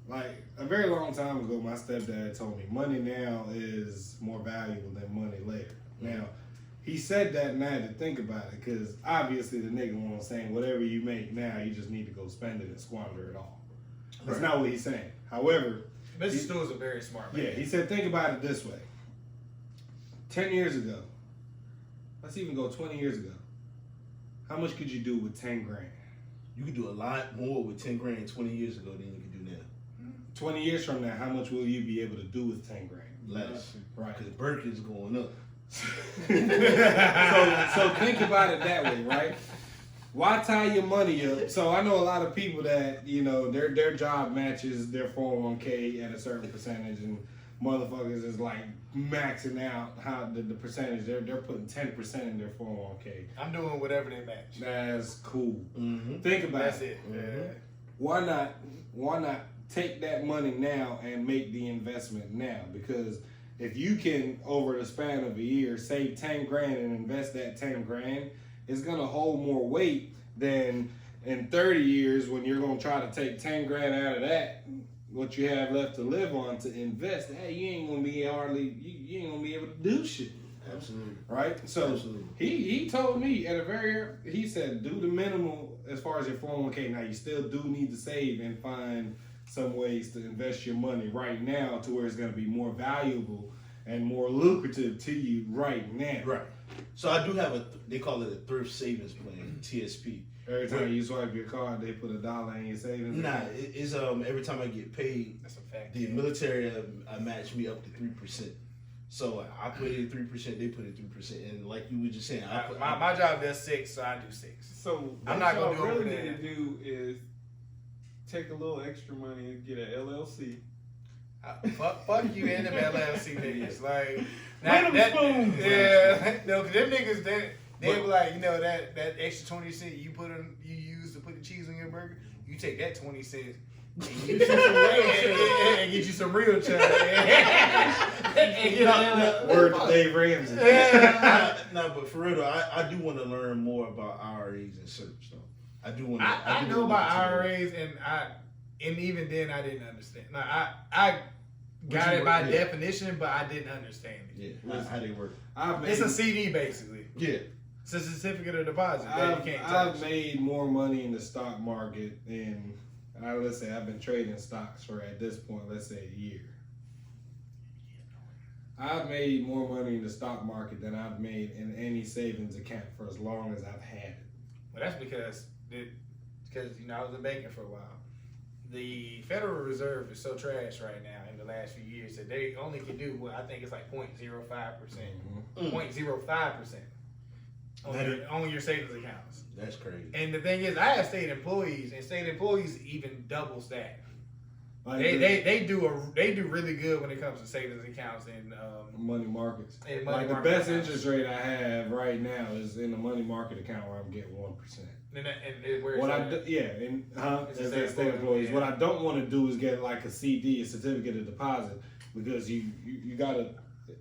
like a very long time ago, my stepdad told me money now is more valuable than money later. Now, he said that, and I had to think about it because obviously the nigga was saying whatever you make now, you just need to go spend it and squander it all. That's not what he's saying. However, Mr. Stew's a very smart man. Yeah, he said think about it this way. 10 years ago, let's even go 20 years ago, how much could you do with 10 grand? You could do a lot more with 10 grand 20 years ago than you could do now. 20 years from now, how much will you be able to do with 10 grand? Less. Right. Because Birkin's going up. So think about it that way, right? Why tie your money up? So I know a lot of people that, their job matches their 401k at a certain percentage, and motherfuckers is like maxing out how the percentage. They're putting 10% in their 401k. I'm doing whatever they match. That's cool. Mm-hmm. Think about That's it. it. Why not take that money now and make the investment now? Because if you can, over the span of a year, save 10 grand and invest that 10 grand, it's gonna hold more weight than in 30 years when you're gonna try to take 10 grand out of that, what you have left to live on to invest. Hey, you ain't gonna be you ain't gonna be able to do shit. Absolutely. Right? So Absolutely. he told me he said do the minimal as far as your 401k. Now you still do need to save and find some ways to invest your money right now to where it's going to be more valuable and more lucrative to you right now. Right. So I do have they call it a thrift savings plan, TSP. Every time you swipe your card, they put $1 in your savings. Nah, it's every time I get paid, That's a fact. the military match me up to 3%. So I put in 3%, they put in 3%, and like you were just saying, My job does 6, so I do 6. So I'm what not y'all gonna do really over need to do is take a little extra money and get an LLC. Fuck you and them LLC niggas. Like, Random spoons. Yeah. No, cause them niggas, they be like, you know, that extra 20 cents you use to put the cheese on your burger, you take that 20 cents and get you some real chug. Word to Dave Ramsey. No, but for real though, I do want to learn more about IRAs and SERPs though. I do want to. I know about IRAs and even then I didn't understand. Like I got it by definition, but I didn't understand it. Yeah, how they work. It's a CD basically. Yeah. It's a certificate of deposit that you can't touch. I've made more money in the stock market in, let's say I've been trading stocks for, at this point, let's say a year. I've made more money in the stock market than I've made in any savings account for as long as I've had it. Well, that's because you know I was in banking for a while. The Federal Reserve is so trash right now in the last few years that they only can do what I think it's like 0.05%, 0.05% on your savings accounts. That's crazy. And the thing is, I have state employees, and state employees even doubles that. Like They do really good when it comes to savings accounts and money markets. And money like market the best accounts. interest rate I have right now is in the money market account where I'm getting 1%. And where What it's I at. do, yeah, and It's as a that state state employees, employee, what I don't want to do is get like a CD, a certificate of deposit, because you gotta,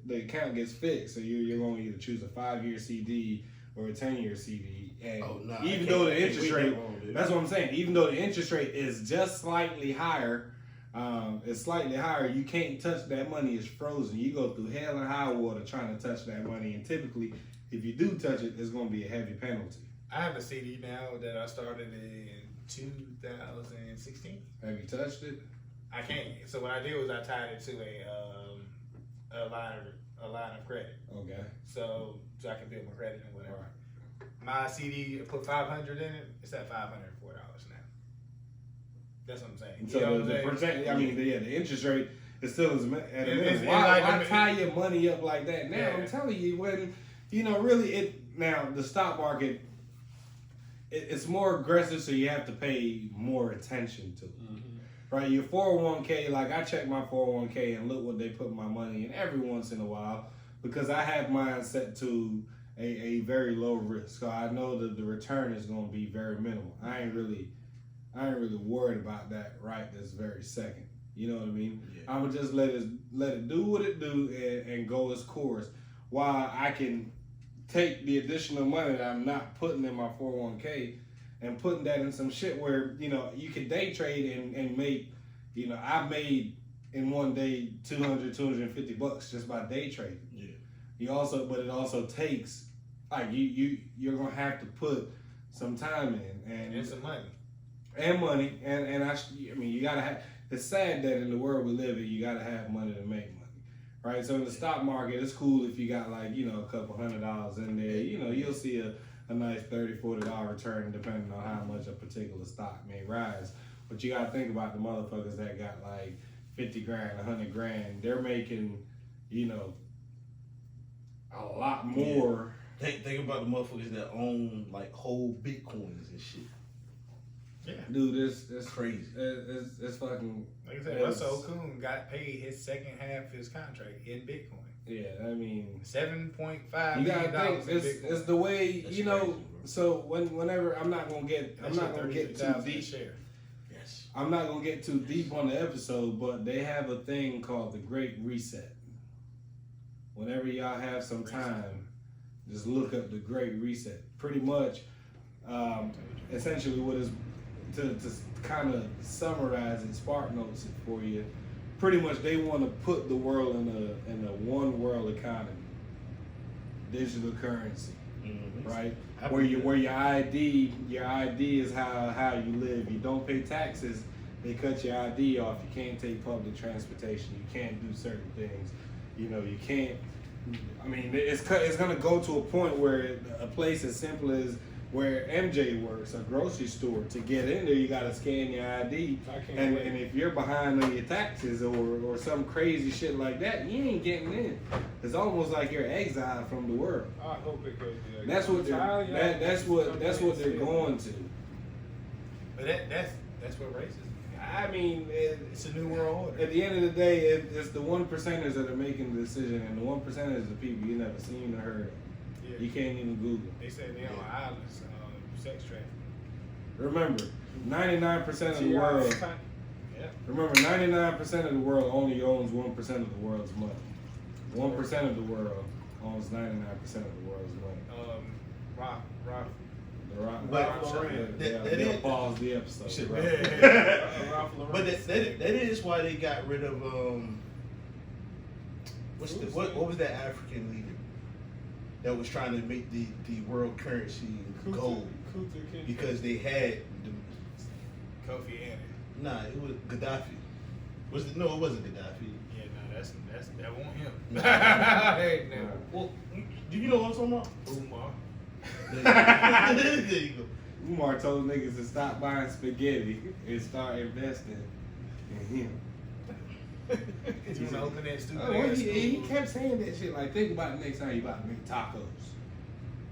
the account gets fixed, so you're going to either choose a 5-year CD or a 10-year CD, and even though the interest rate, that's what I'm saying, even though the interest rate is just slightly higher, you can't touch that money. It's frozen. You go through hell and high water trying to touch that money, and typically, if you do touch it, it's going to be a heavy penalty. I have a CD now that I started in 2016. Have you touched it? I can't. So what I did was I tied it to a line of credit. Okay. So I can build my credit and whatever. Right. My CD, I put 500 in it. It's at $504 now. That's what I'm saying. So You know the what I'm saying? the interest rate is still at a It's minimum. Why like tie your money up like that? Now Yeah. I'm telling you, when really now the stock market, it's more aggressive, so you have to pay more attention to it. Right, your 401k, like I check my 401k and look what they put my money in every once in a while, because I have mine set to a very low risk, so I know that the return is going to be very minimal. I ain't really worried about that right this very second. You know what I mean? Yeah. I'm gonna just let it do what it do and go its course, while I can take the additional money that I'm not putting in my 401k and putting that in some shit where, you can day trade and make, I made in one day $250 just by day trading. Yeah. But it also takes, like, you're gonna have to put some time in and some money. And money, and I mean, you gotta have. It's sad that in the world we live in, you gotta have money to make money, right? So in the stock market, it's cool if you got like a couple $100 in there. You'll see a nice $30-$40 return depending on how much a particular stock may rise. But you gotta think about the motherfuckers that got like 50 grand, 100 grand. They're making, a lot more. Think about the motherfuckers that own like whole Bitcoins and shit. Yeah. Dude, it's Crazy. It's fucking. Like I said, Russell Okung got paid his second half of his contract in Bitcoin. Yeah, I mean, $7.5 you million gotta think in it's Bitcoin. the way That's you know. crazy, bro. So whenever I'm not gonna get too $33,000 a deep. share. Yes. I'm not gonna get too deep on the episode, but they have a thing called the Great Reset. Whenever y'all have some time, just look up the Great Reset. Pretty much, essentially, what is to kind of summarize and spark notes it for you. Pretty much, they want to put the world in a one world economy, digital currency, Mm-hmm. right? I Where believe your ID is how you live. You don't pay taxes, they cut your ID off. You can't take public transportation. You can't do certain things. You know, you can't. I mean, it's gonna go to a point where a place as simple as where MJ works, a grocery store, to get in there, you gotta scan your ID. I can't And wait. if you're behind on your taxes or some crazy shit like that, you ain't getting in. It's almost like you're exiled from the world. I hope it goes to that. That's what that's what they're going to. But that's what racism. I mean, It's a new world order. at the end of the day, it's the 1%ers that are making the decision, and the 1%ers are people you never seen or heard of. Yeah. You can't even Google. They said they on islands, sex trafficking. Remember, 99% of the world. Yeah. Remember, 99% of the world only owns 1% of the world's money. 1% of the world owns 99% of the world's money. Rock. The Rock, But Rock- that- they'll that is- pause the episode. Shit, right? Ralph Lauren But that said- is why they got rid of what was that African leader that was trying to make the world currency gold because they had Kofi Annan. it was Gaddafi. It wasn't Gaddafi. Yeah, no, that won't him. No. Hey, no. Well, do you know what I'm talking about? Umar. There you go. Umar told niggas to stop buying spaghetti and start investing in him. You wanna open that stupid Oh, ass he school? kept saying that shit. Like, think about it next time you about to make tacos.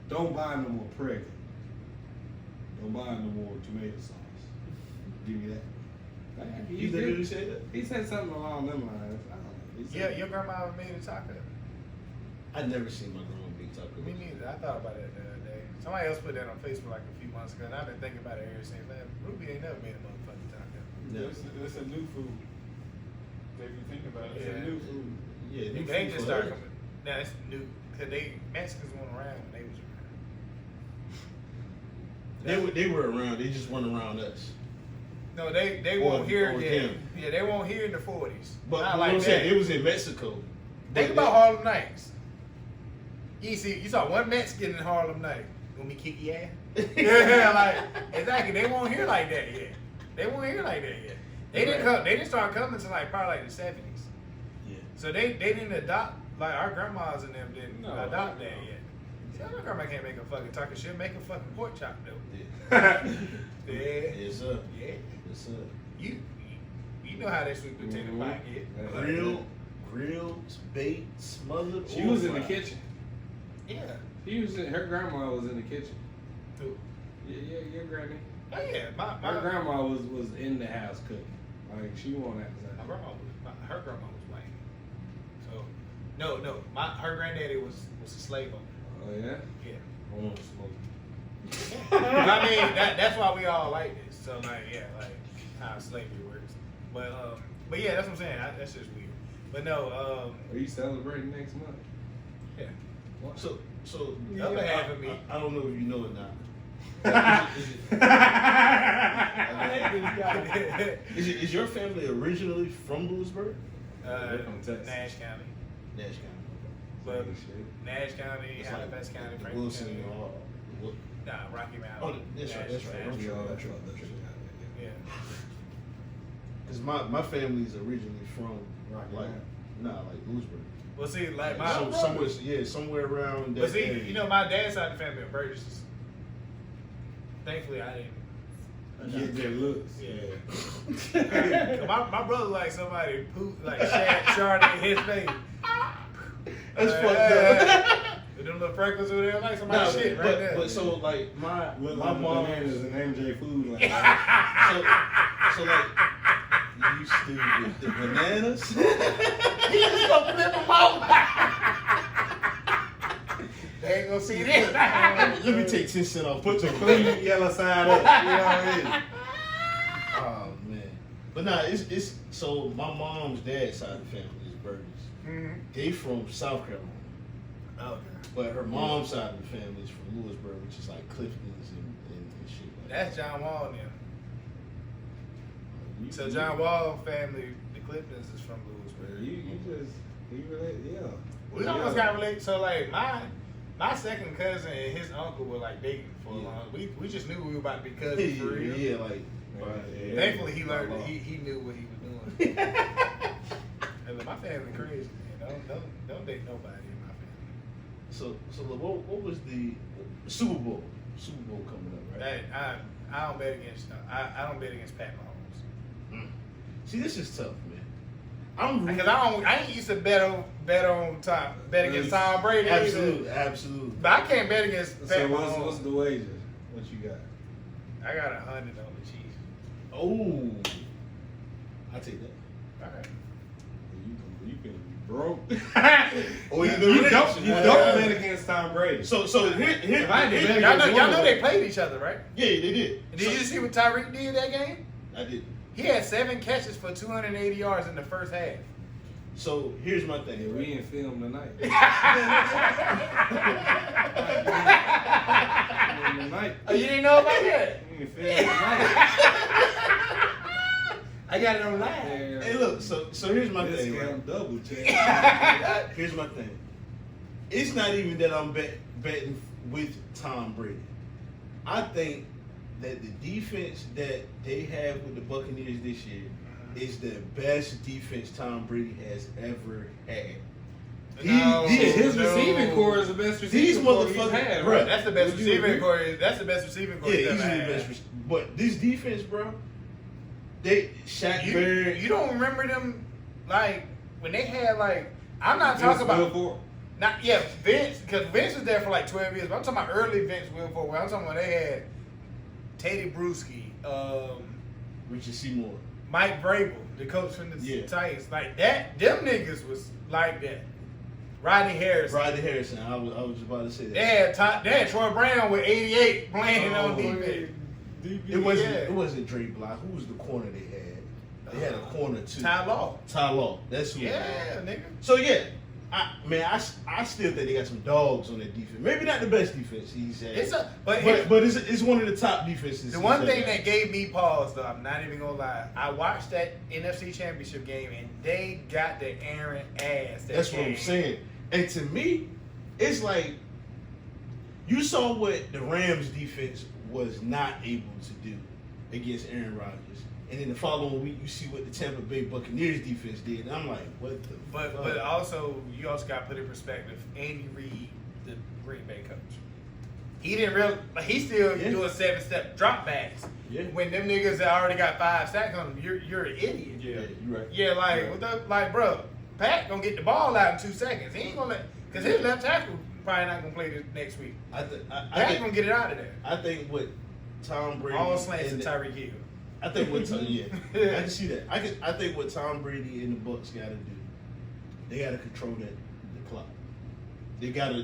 Don't buy no more Prego. Don't buy no more tomato sauce. Give me that. You literally said that? He said something along them lines. I don't know. He Yeah, said- your grandma made a taco. I never seen my grandma make tacos. Me neither. I thought about it the other day. Somebody else put that on Facebook like a few months ago, and I've been thinking about it ever since. Man, Ruby ain't never made a motherfucking taco. No. It's a new food. If you think about it, it's Yeah. a new food. Yeah, They new just food start for us. coming. Now it's new because Mexicans weren't around when they was around. They were around. They just weren't around us. No, they Or- won't hear or yeah, them. yeah, they won't hear in the 40s. But Not what like I'm that. saying, it was in Mexico. Think But about Harlem Nights. You saw one Mexican in Harlem Night. Want me kick your ass? Yeah, like exactly. They won't hear like that yet. They won't hear like that yet. They didn't come. They didn't start coming to like probably like the 70s. Yeah. So they didn't adopt like our grandmas and them didn't No. adopt that yet. See, my grandma can't make a fucking taco. She'll make a fucking pork chop though. Yeah. Yeah. Yes, sir. Yeah. Yes, sir. You know how that sweet potato pie get. Yeah. Grilled, baked, smothered. She or was in the fried. kitchen. Yeah. Her grandma was in the kitchen. Who? Yeah, your granny. Oh yeah. Her grandma was in the house cooking. Like, she wasn't My outside. grandma was her grandma was white. So no, her granddaddy was a slave owner. Oh, yeah? Yeah. I want to smoke. I mean that's why we all like this. So like yeah, like how slavery works. But yeah, that's what I'm saying. That's just weird. But no, Are you celebrating next month? yeah. What? So The other half of me. I don't know if you know it now. Is your family originally from Lewisburg? They're from Texas. Nash County. Nash County. But Shit. Nash County, It's Halifax like County, the Franklin Wilson County. or Nah, Rocky Mountain. Oh, that's right, that's right. Nash, We all That's got right, that's shit right. out there. Yeah. because my family's originally from Rocky like Mountain. like Lewisburg. Well, see, like my, Somewhere around that but see, area. you know, my dad's side of the family are Burgesses. Thankfully, I didn't. Get their looks. Yeah. my brother like somebody poop like sharded in his face. That's fucked up. With them little freckles over there, like somebody Nah, shit right but, there. but so like my Look my like mom bananas and MJ Food Line. so like you stupid the bananas. He just gonna flip them out. They ain't gonna see this. Let me take 10 cents off. Put your clean yellow side up. You know what I mean? Oh man, but nah, it's so my mom's dad's side of the family is Burgess. Mm-hmm. They from South Carolina, Okay. but her mom's side of the family is from Lewisburg, which is like Clifton's and shit. Like That's John Wall now. that. So John Wall family, the Cliftons is from Lewisburg. You relate, yeah. We almost got related. So like my second cousin and his uncle were like dating for a long. We just knew we were about to be cousins for real. Yeah, like Yeah. Thankfully he learned that he knew what he was doing. And look, my family crazy, man. Don't date nobody in my family. so what was the Super Bowl? Super Bowl coming up, right? I don't bet against I don't bet against Pat Mahomes. See, this is tough, man. Because I ain't used to bet against Tom Brady. Absolutely, Either. absolutely. But I can't bet against Pat So Mahomes. what's the wages? What you got? I got 100 on the Chiefs. Oh, I take that. All right. You can be broke. Oh, you You rich. don't bet against Tom Brady. So here, If I did bet Y'all against know one, they played each other, right? yeah, they did. And did you see what Tyreek did that game? I did. He had 7 catches for 280 yards in the first half. So here's my thing. Yeah, right? we in film tonight. Tonight. Oh, you didn't know about that? We in film tonight. I got it on live. Hey, look. So here's my thing. Right? Discount double check. Here's my thing. It's not even that I'm betting with Tom Brady. I think that the defense that they have with the Buccaneers this year is the best defense Tom Brady has ever had. His receiving core is the best These receiving core he's motherfuckers- had, bruh, right? That's the best Would you receiving agree? core. That's the best receiving core. Yeah, he's easily ever the had. best. But this defense, bro, Shaq Barrett. You don't remember them like when they had like I'm not Vince talking about Wilfork. not Vince because Vince was there for like 12 years. But I'm talking about early Vince Wilfork. Where I'm talking about they had Teddy Bruschi, Richard Seymour. Mike Vrabel, the coach from the Yeah. Titans, like that. Them niggas was like that. Rodney Harrison. Rodney Harrison. I was just about to say that. They had Troy Brown with 88 playing on defense. It wasn't Dre Block. Who was the corner they had? They had a corner too. Ty Law. Ty Law. That's who. Yeah, nigga. So yeah, I still think they got some dogs on their defense. Maybe not the best defense he's had. But it's one of the top defenses. The one he's thing had. that gave me pause, though, I'm not even gonna lie. I watched that NFC Championship game, and they got the Aaron ass. That's what I'm saying. And to me, it's like you saw what the Rams defense was not able to do against Aaron Rodgers. And then the following week, you see what the Tampa Bay Buccaneers defense did. And I'm like, what the But fuck? but also, you also got to put in perspective, Andy Reid, the Green Bay coach. He didn't really, he's still doing 7-step drop backs. Yeah. When them niggas that already got 5 sacks on them, you're an idiot. Yeah, you're right. Yeah, like, bro, Pat gonna get the ball out in 2 seconds. He ain't gonna because his left tackle probably not gonna play this next week. Pat gonna get it out of there. I think what Tom Brady All slants and to Tyreek Hill. I think what I can see that. I think what Tom Brady and the Bucks got to do, they got to control the clock. They gotta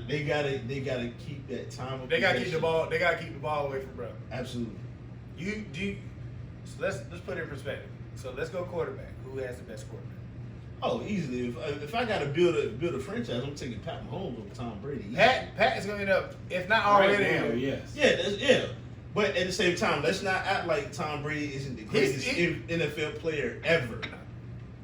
keep that time. Of They gotta keep possession. the ball. They gotta keep the ball away from bro. Absolutely. So let's put it in perspective. So let's go quarterback. Who has the best quarterback? Oh, easily. If I gotta build a franchise, I'm taking Pat Mahomes over Tom Brady. Pat is gonna end up, if not already. Right now, yes. Yeah. But at the same time, let's not act like Tom Brady isn't the greatest NFL player ever.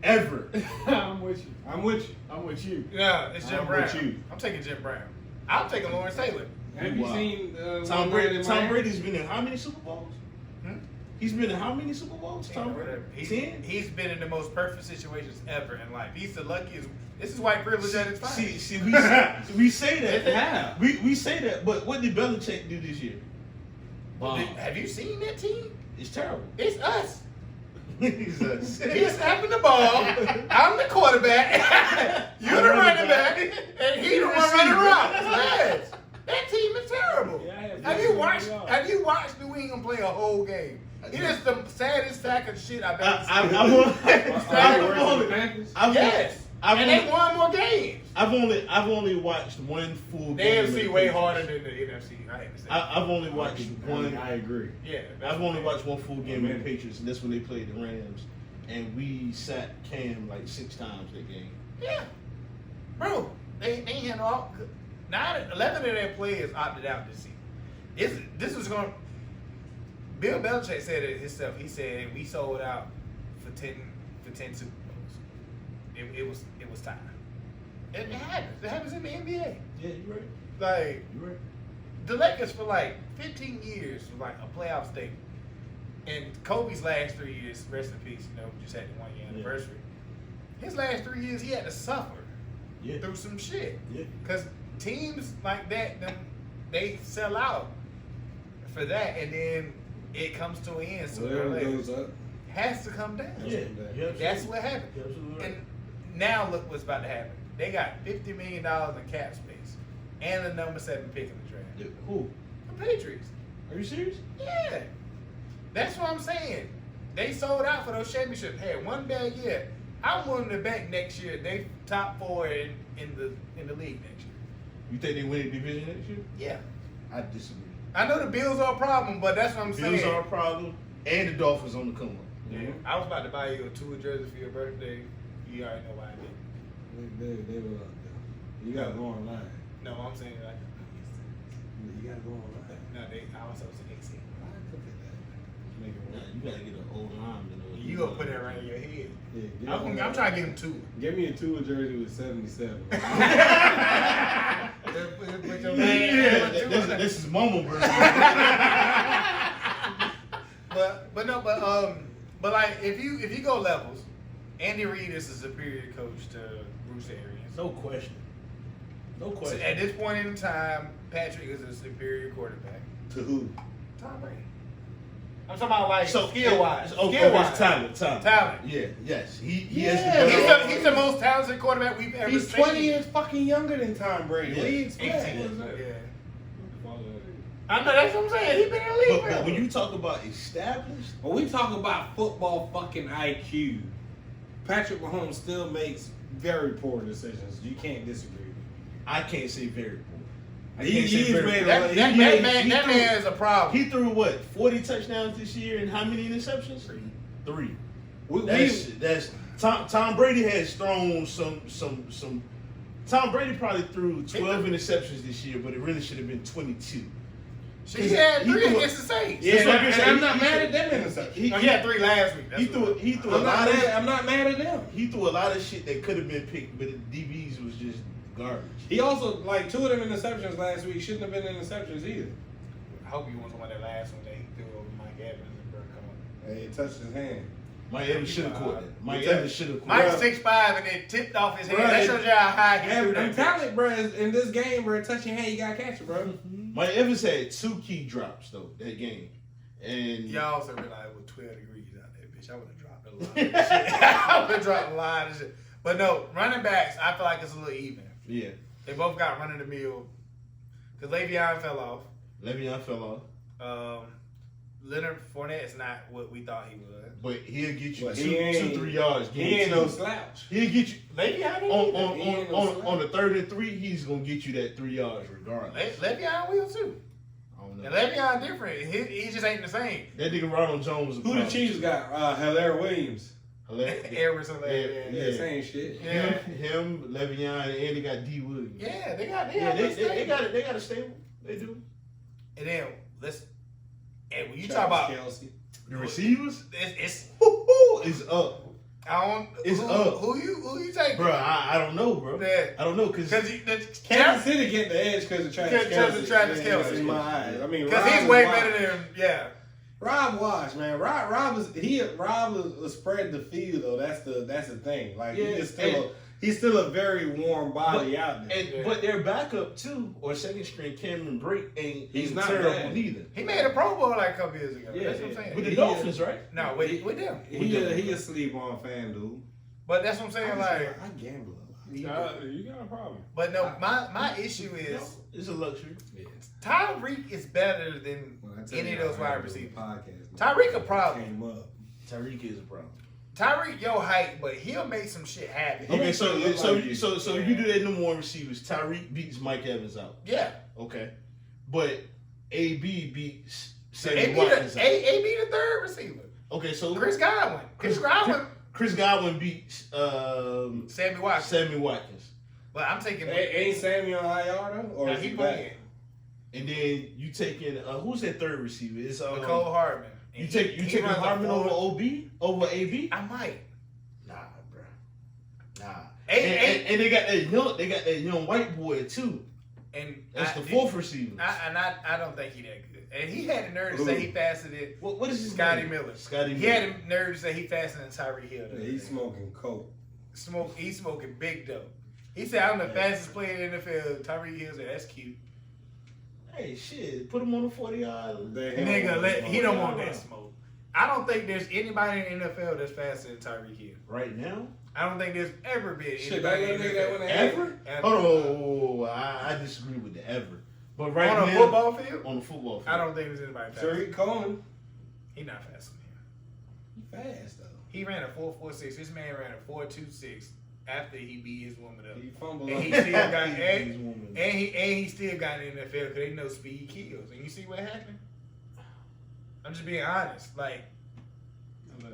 Ever. I'm with you. I'm with you. I'm with you. No, it's Jim I'm Brown. with you. I'm taking Jim Brown. I'm taking Lawrence Taylor. Have you Wow. seen Tom One Man in Tom Miami? Brady's been in how many Super Bowls? Hmm? He's been in how many Super Bowls? Tom Brady? 10? He's been in the most perfect situations ever in life. He's the luckiest. This is white privilege at its finest. See, we say that. Yeah. We say that, but what did Belichick do this year? Wow. Have you seen that team? It's terrible. It's us. He's a He's snapping the ball. I'm the quarterback. You're the running back, and he the one running around. Yes. That team is terrible. Yeah, Have you watched New England play a whole game? It is the saddest sack of shit I've ever seen. Yes. And they won more games. I've only watched one full The game. AFC way harder than the NFC. I hate to say. I've only watched one. I agree. Yeah. I've only watched one full game with the Patriots, and that's when they played the Rams, and we sat Cam like 6 times that game. Yeah. Bro, they had all 11 of their players opted out this season. This was going. Bill Belichick said it himself. He said we sold out for 10 Super Bowls. It was time. It happens. It happens in the NBA. Yeah, you're right. Like You're right. the Lakers for like 15 years was like a playoff state. And Kobe's last 3 years, rest in peace, just had the 1 year anniversary. His last 3 years, he had to suffer through some shit. Yeah. Because teams like that, they sell out for that, and then it comes to an end. So Whatever goes up. has to come down. Yeah. That's what happened. You're absolutely right. And now look what's about to happen. They got $50 million in cap space and the number 7 pick in the draft. Yeah, who? The Patriots. Are you serious? Yeah. That's what I'm saying. They sold out for those championships. Had one bad year. I'm willing to bet next year they top 4 in the league next year. You think they win the division next year? Yeah. I disagree. I know the Bills are a problem, but that's what I'm saying. Bills are a problem, and the Dolphins on the come up. Yeah. I was about to buy you a Tua jersey for your birthday. You already know why I did. They were. You gotta go online. No, I'm saying like. You gotta go online. No, I was supposed to exit. Make it Nah, work. you gotta get an old lineman. You gonna put it right in your head. Yeah, I'm trying to get him 2. Give me a Tua jersey with 77. Put your Yeah, name on Tua. this is Momo birthday. but like if you go levels, Andy Reid is a superior coach to Bruce Arians. No question. No So question. at this point in time, Patrick is a superior quarterback. To who? Tom Brady. I'm talking about like skill wise. It's talent. Yeah, yes. He has the He's the most talented quarterback we've ever He's seen. 20 years fucking younger than Tom Brady. Yeah. What do you expect? 18. Yeah. I know that's what I'm saying. He's been in the league. But when you talk about established, When we talk about football fucking IQ, Patrick Mahomes still makes very poor decisions. You can't disagree. I can't say very poor. He's made that man is a problem. He threw what, 40 touchdowns this year, and how many interceptions? 3. That's Tom Brady has thrown some. Tom Brady probably threw 12 interceptions this year, but it really should have been 22. He had 3 against the Saints. Yeah, That's what I'm and saying. I'm not mad at them interceptions. He had 3 last week. He threw a I'm lot not of. mad at them. He threw a lot of shit that could have been picked, but the DBs was just garbage. He also, like, 2 of them interceptions last week shouldn't have been interceptions either. I hope he wasn't one of that last one that he threw over Mike Evans and Burke Cohen. Hey, it touched his hand. Mike Evans should have caught that. Mike Yeah. Evans should have caught Mike's that. 6'5" and then tipped off his hand. Bruh, That shows you how high he threw I'm that. telling you, bro, in this game, bro, touch your hand, you gotta catch it, bro. Mike Evans had 2 key drops though that game, and Y'all also realize with 12 degrees out there, bitch, I would have dropped a lot of shit. I would have dropped a lot of shit. But no, running backs, I feel like it's a little even. yeah, They both got running the mill. Because Le'Veon fell off. Le'Veon fell off, Leonard Fournette is not what we thought he was. but he'll get you But 2-3 yards. He ain't no guaranteed. slouch. He'll get you Le'Veon ain't either. He ain't no on the 3rd and 3. He's gonna get you that 3 yards regardless. Le'Veon will too. I don't know. And Le'Veon different. He just ain't the same. That nigga Ronald Jones was a Who the problem. Chiefs got? Hilaire Williams. Harris and Le'Veon. Yeah, same shit. Yeah. Him, Le'Veon, and they got D Williams. Yeah, they got They got a stable. They do. And then and when you talk about Kelsey. The receivers it's is up, I don't It's who, up. who you take, bro. I don't know, bro. Yeah. I don't know because Kansas City get the edge because of Travis Because of Travis Kelce. Kelce. In my eyes, I mean, because Rob he's is way wild. better than Rob Wash, man. Rob will spread the field though. That's the thing. Like Yeah, he's he's still a very warm body out there. And, But their backup too, or second string Cameron Brake He's ain't not terrible bad. neither. He made a Pro Bowl like a couple years ago. Yeah, That's what I'm saying. with the He Dolphins, right? No, with them. He a sleep on FanDuel. But that's what I'm saying. Like, I gamble a lot. You got a problem. but no, my issue is It's a luxury. Yeah. Tyreek is better than When I tell any of you those I wide had receivers. podcast, Tyreek a problem. Came up. Tyreek is a problem. Tyreek, your height, but he'll make some shit happen. Okay, makes it look like you. so if you do that number one receivers, Tyreek beats Mike Evans out. Yeah. Okay, but AB beats So Sammy AB Watkins the, out. AB the third receiver. Okay, so Chris Godwin. Chris Godwin beats Sammy Watkins. Sammy Watkins, But I'm taking. Ain't Sammy on IR though? Or Now is he he playing. back? and then you taking who's that third receiver? It's Nicole Hardman. You And take he you taking runs a Harmon four- over AB? I might. Nah, bro. Nah. Hey, And they got that young white boy too. And That's the fourth receiver. I don't think he that good. And he had the nerve to say he faster than What is his Scotty name? Miller. Scotty He Miller. had the nerve to say he faster than Tyreek Hill. Yeah, he's smoking coke. He's smoking big dope. He said, I'm the fastest player in the NFL. Tyreek Hill said, that's cute. Hey, shit. Put him on the 40-yard. Nigga, he don't want that smoke. I don't think there's anybody in the NFL that's faster than Tyreek Hill. Right now? I don't think there's ever been Shit, that anybody in little the nigga that NFL. went Ever? Ever. Oh, I disagree with the ever. But right On now, a football field? on the football field. I don't think there's anybody faster. Tariq Cohen. He's not faster than him. He fast though. He ran a 4.46. This man ran a 4.26 after he beat his woman up. He fumbled. And up. he still got He's woman. and he still got in the NFL because they know speed kills. And you see what happened? I'm just being honest. Like, I let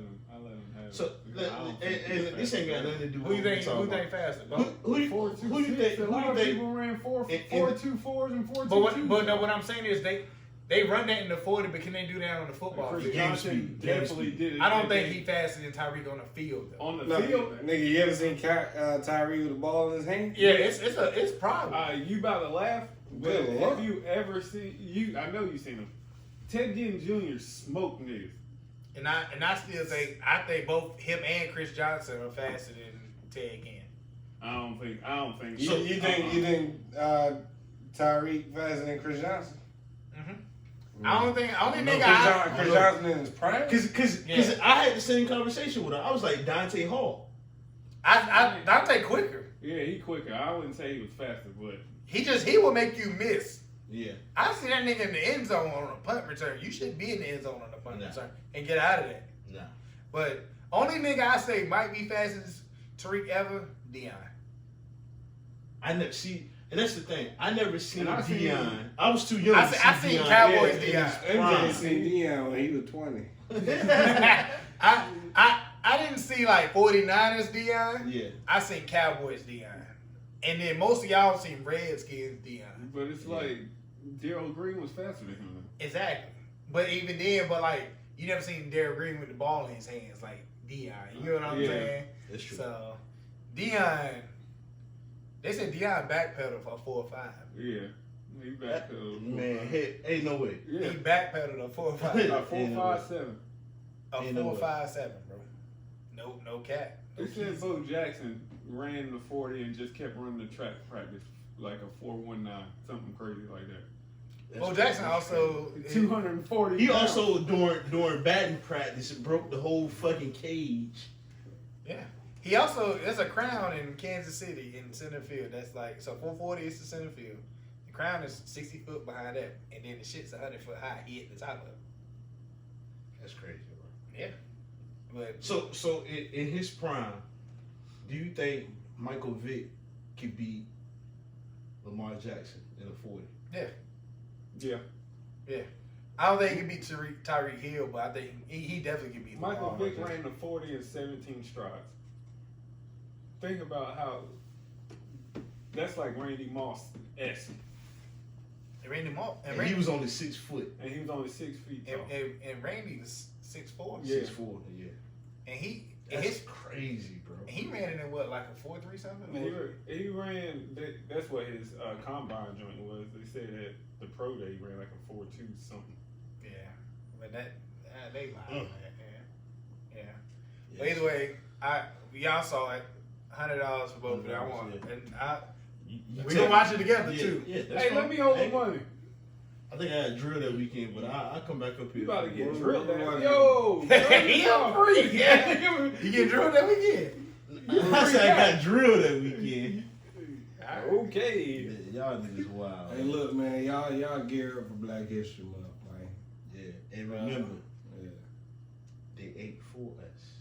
him have So, it. Because I don't think he's and this ain't got nothing to do with who you what think? we talking Who about. think faster? Who you think? A lot Who of you people think? ran 4.2 4s and 4.2 But no, what I'm saying is they run that in the 40, but can they do that on the football Chris field? Game Johnson speed. definitely did it. I don't think he faster than Tyreek on the field though. on the No, field. nigga, you ever seen Tyree with the ball in his hand? Yeah, it's problem. You about to laugh, but Good have Lord. you ever seen? I know you seen him. Ted Ginn Jr. smoked niggas. And I still think both him and Chris Johnson are faster than Ted Ginn. I don't think. You think Tyreek faster than Chris Johnson? I don't think Chris Johnson in his prime. Because Yeah. I had the same conversation with her. I was like Dante Hall. I think quicker. Yeah, he quicker. I wouldn't say he was faster, but He will make you miss. Yeah. I see that nigga in the end zone on a punt return. You should be in the end zone on a punt Nah. return and get out of that. Nah. But only nigga I say might be faster than Tariq ever, Deion. I never see, and that's the thing. I never seen And I seen Deion. him. I was too young. I to see- I see seen Deion Cowboys in his Deion. prime. MJ seen Deion when he was 20. I didn't see like 49ers Deion. Yeah. I seen Cowboys Deion. And then most of y'all seen Redskins Deion. but it's like Darryl Green was faster than him. Exactly. But even then, like you never seen Derrick Green with the ball in his hands like Deion. You know what I'm Yeah. saying? That's true. So Deion, they said Deion backpedaled for 4.5. Yeah, he back to Man, hit, ain't no way. Yeah, He backpedaled a 4.5. a 4.57. A Ain't no way. 4.57, bro. No cap. No They said keys. Bo Jackson ran the 40 and just kept running the track practice like a 4.19, something crazy like that. That's Bo Jackson crazy. also 240. He pounds. also during batting practice broke the whole fucking cage. Yeah. He also there's a crown in Kansas City in center field. That's like so 440 is the center field. The crown is 60 foot behind that, and then the shit's 100 foot high. He at the top of it. That's crazy, bro. Yeah. But So in his prime, do you think Michael Vick could beat Lamar Jackson in a 40? Yeah. I don't think he can beat Tyreek Hill, but I think he definitely can beat Michael Lamar. Vick ran the 40 in 17 strides. Think about how that's like Randy Moss-esque. And Randy Moss And he was only 6 foot. And he was only 6 feet tall. and Randy was 6'4". Yeah. 6'4", yeah. And That's crazy, bro. he ran it in what, like a 4.3 something? He ran, that's what his combine joint was. They said that the pro day he ran like a 4.2 something. Yeah. But they lied on that, man. Yeah. But Yes. either way, y'all saw it. $100 for both of them. I want, Yeah. and You we take gonna watch it together Yeah, too. Yeah, that's Hey, fine. let me hold the Hey, money. I think I had drill that weekend, but I come back up here. You about to get Whoa, drilled whoa, down. whoa. Yo, He a freak. Yeah. You get drilled that weekend. I said I got drilled that weekend. Okay. Yeah, y'all niggas wild. Hey, look, man, y'all gear up for Black History Month, man. Yeah, and remember, Yeah. they ate for us.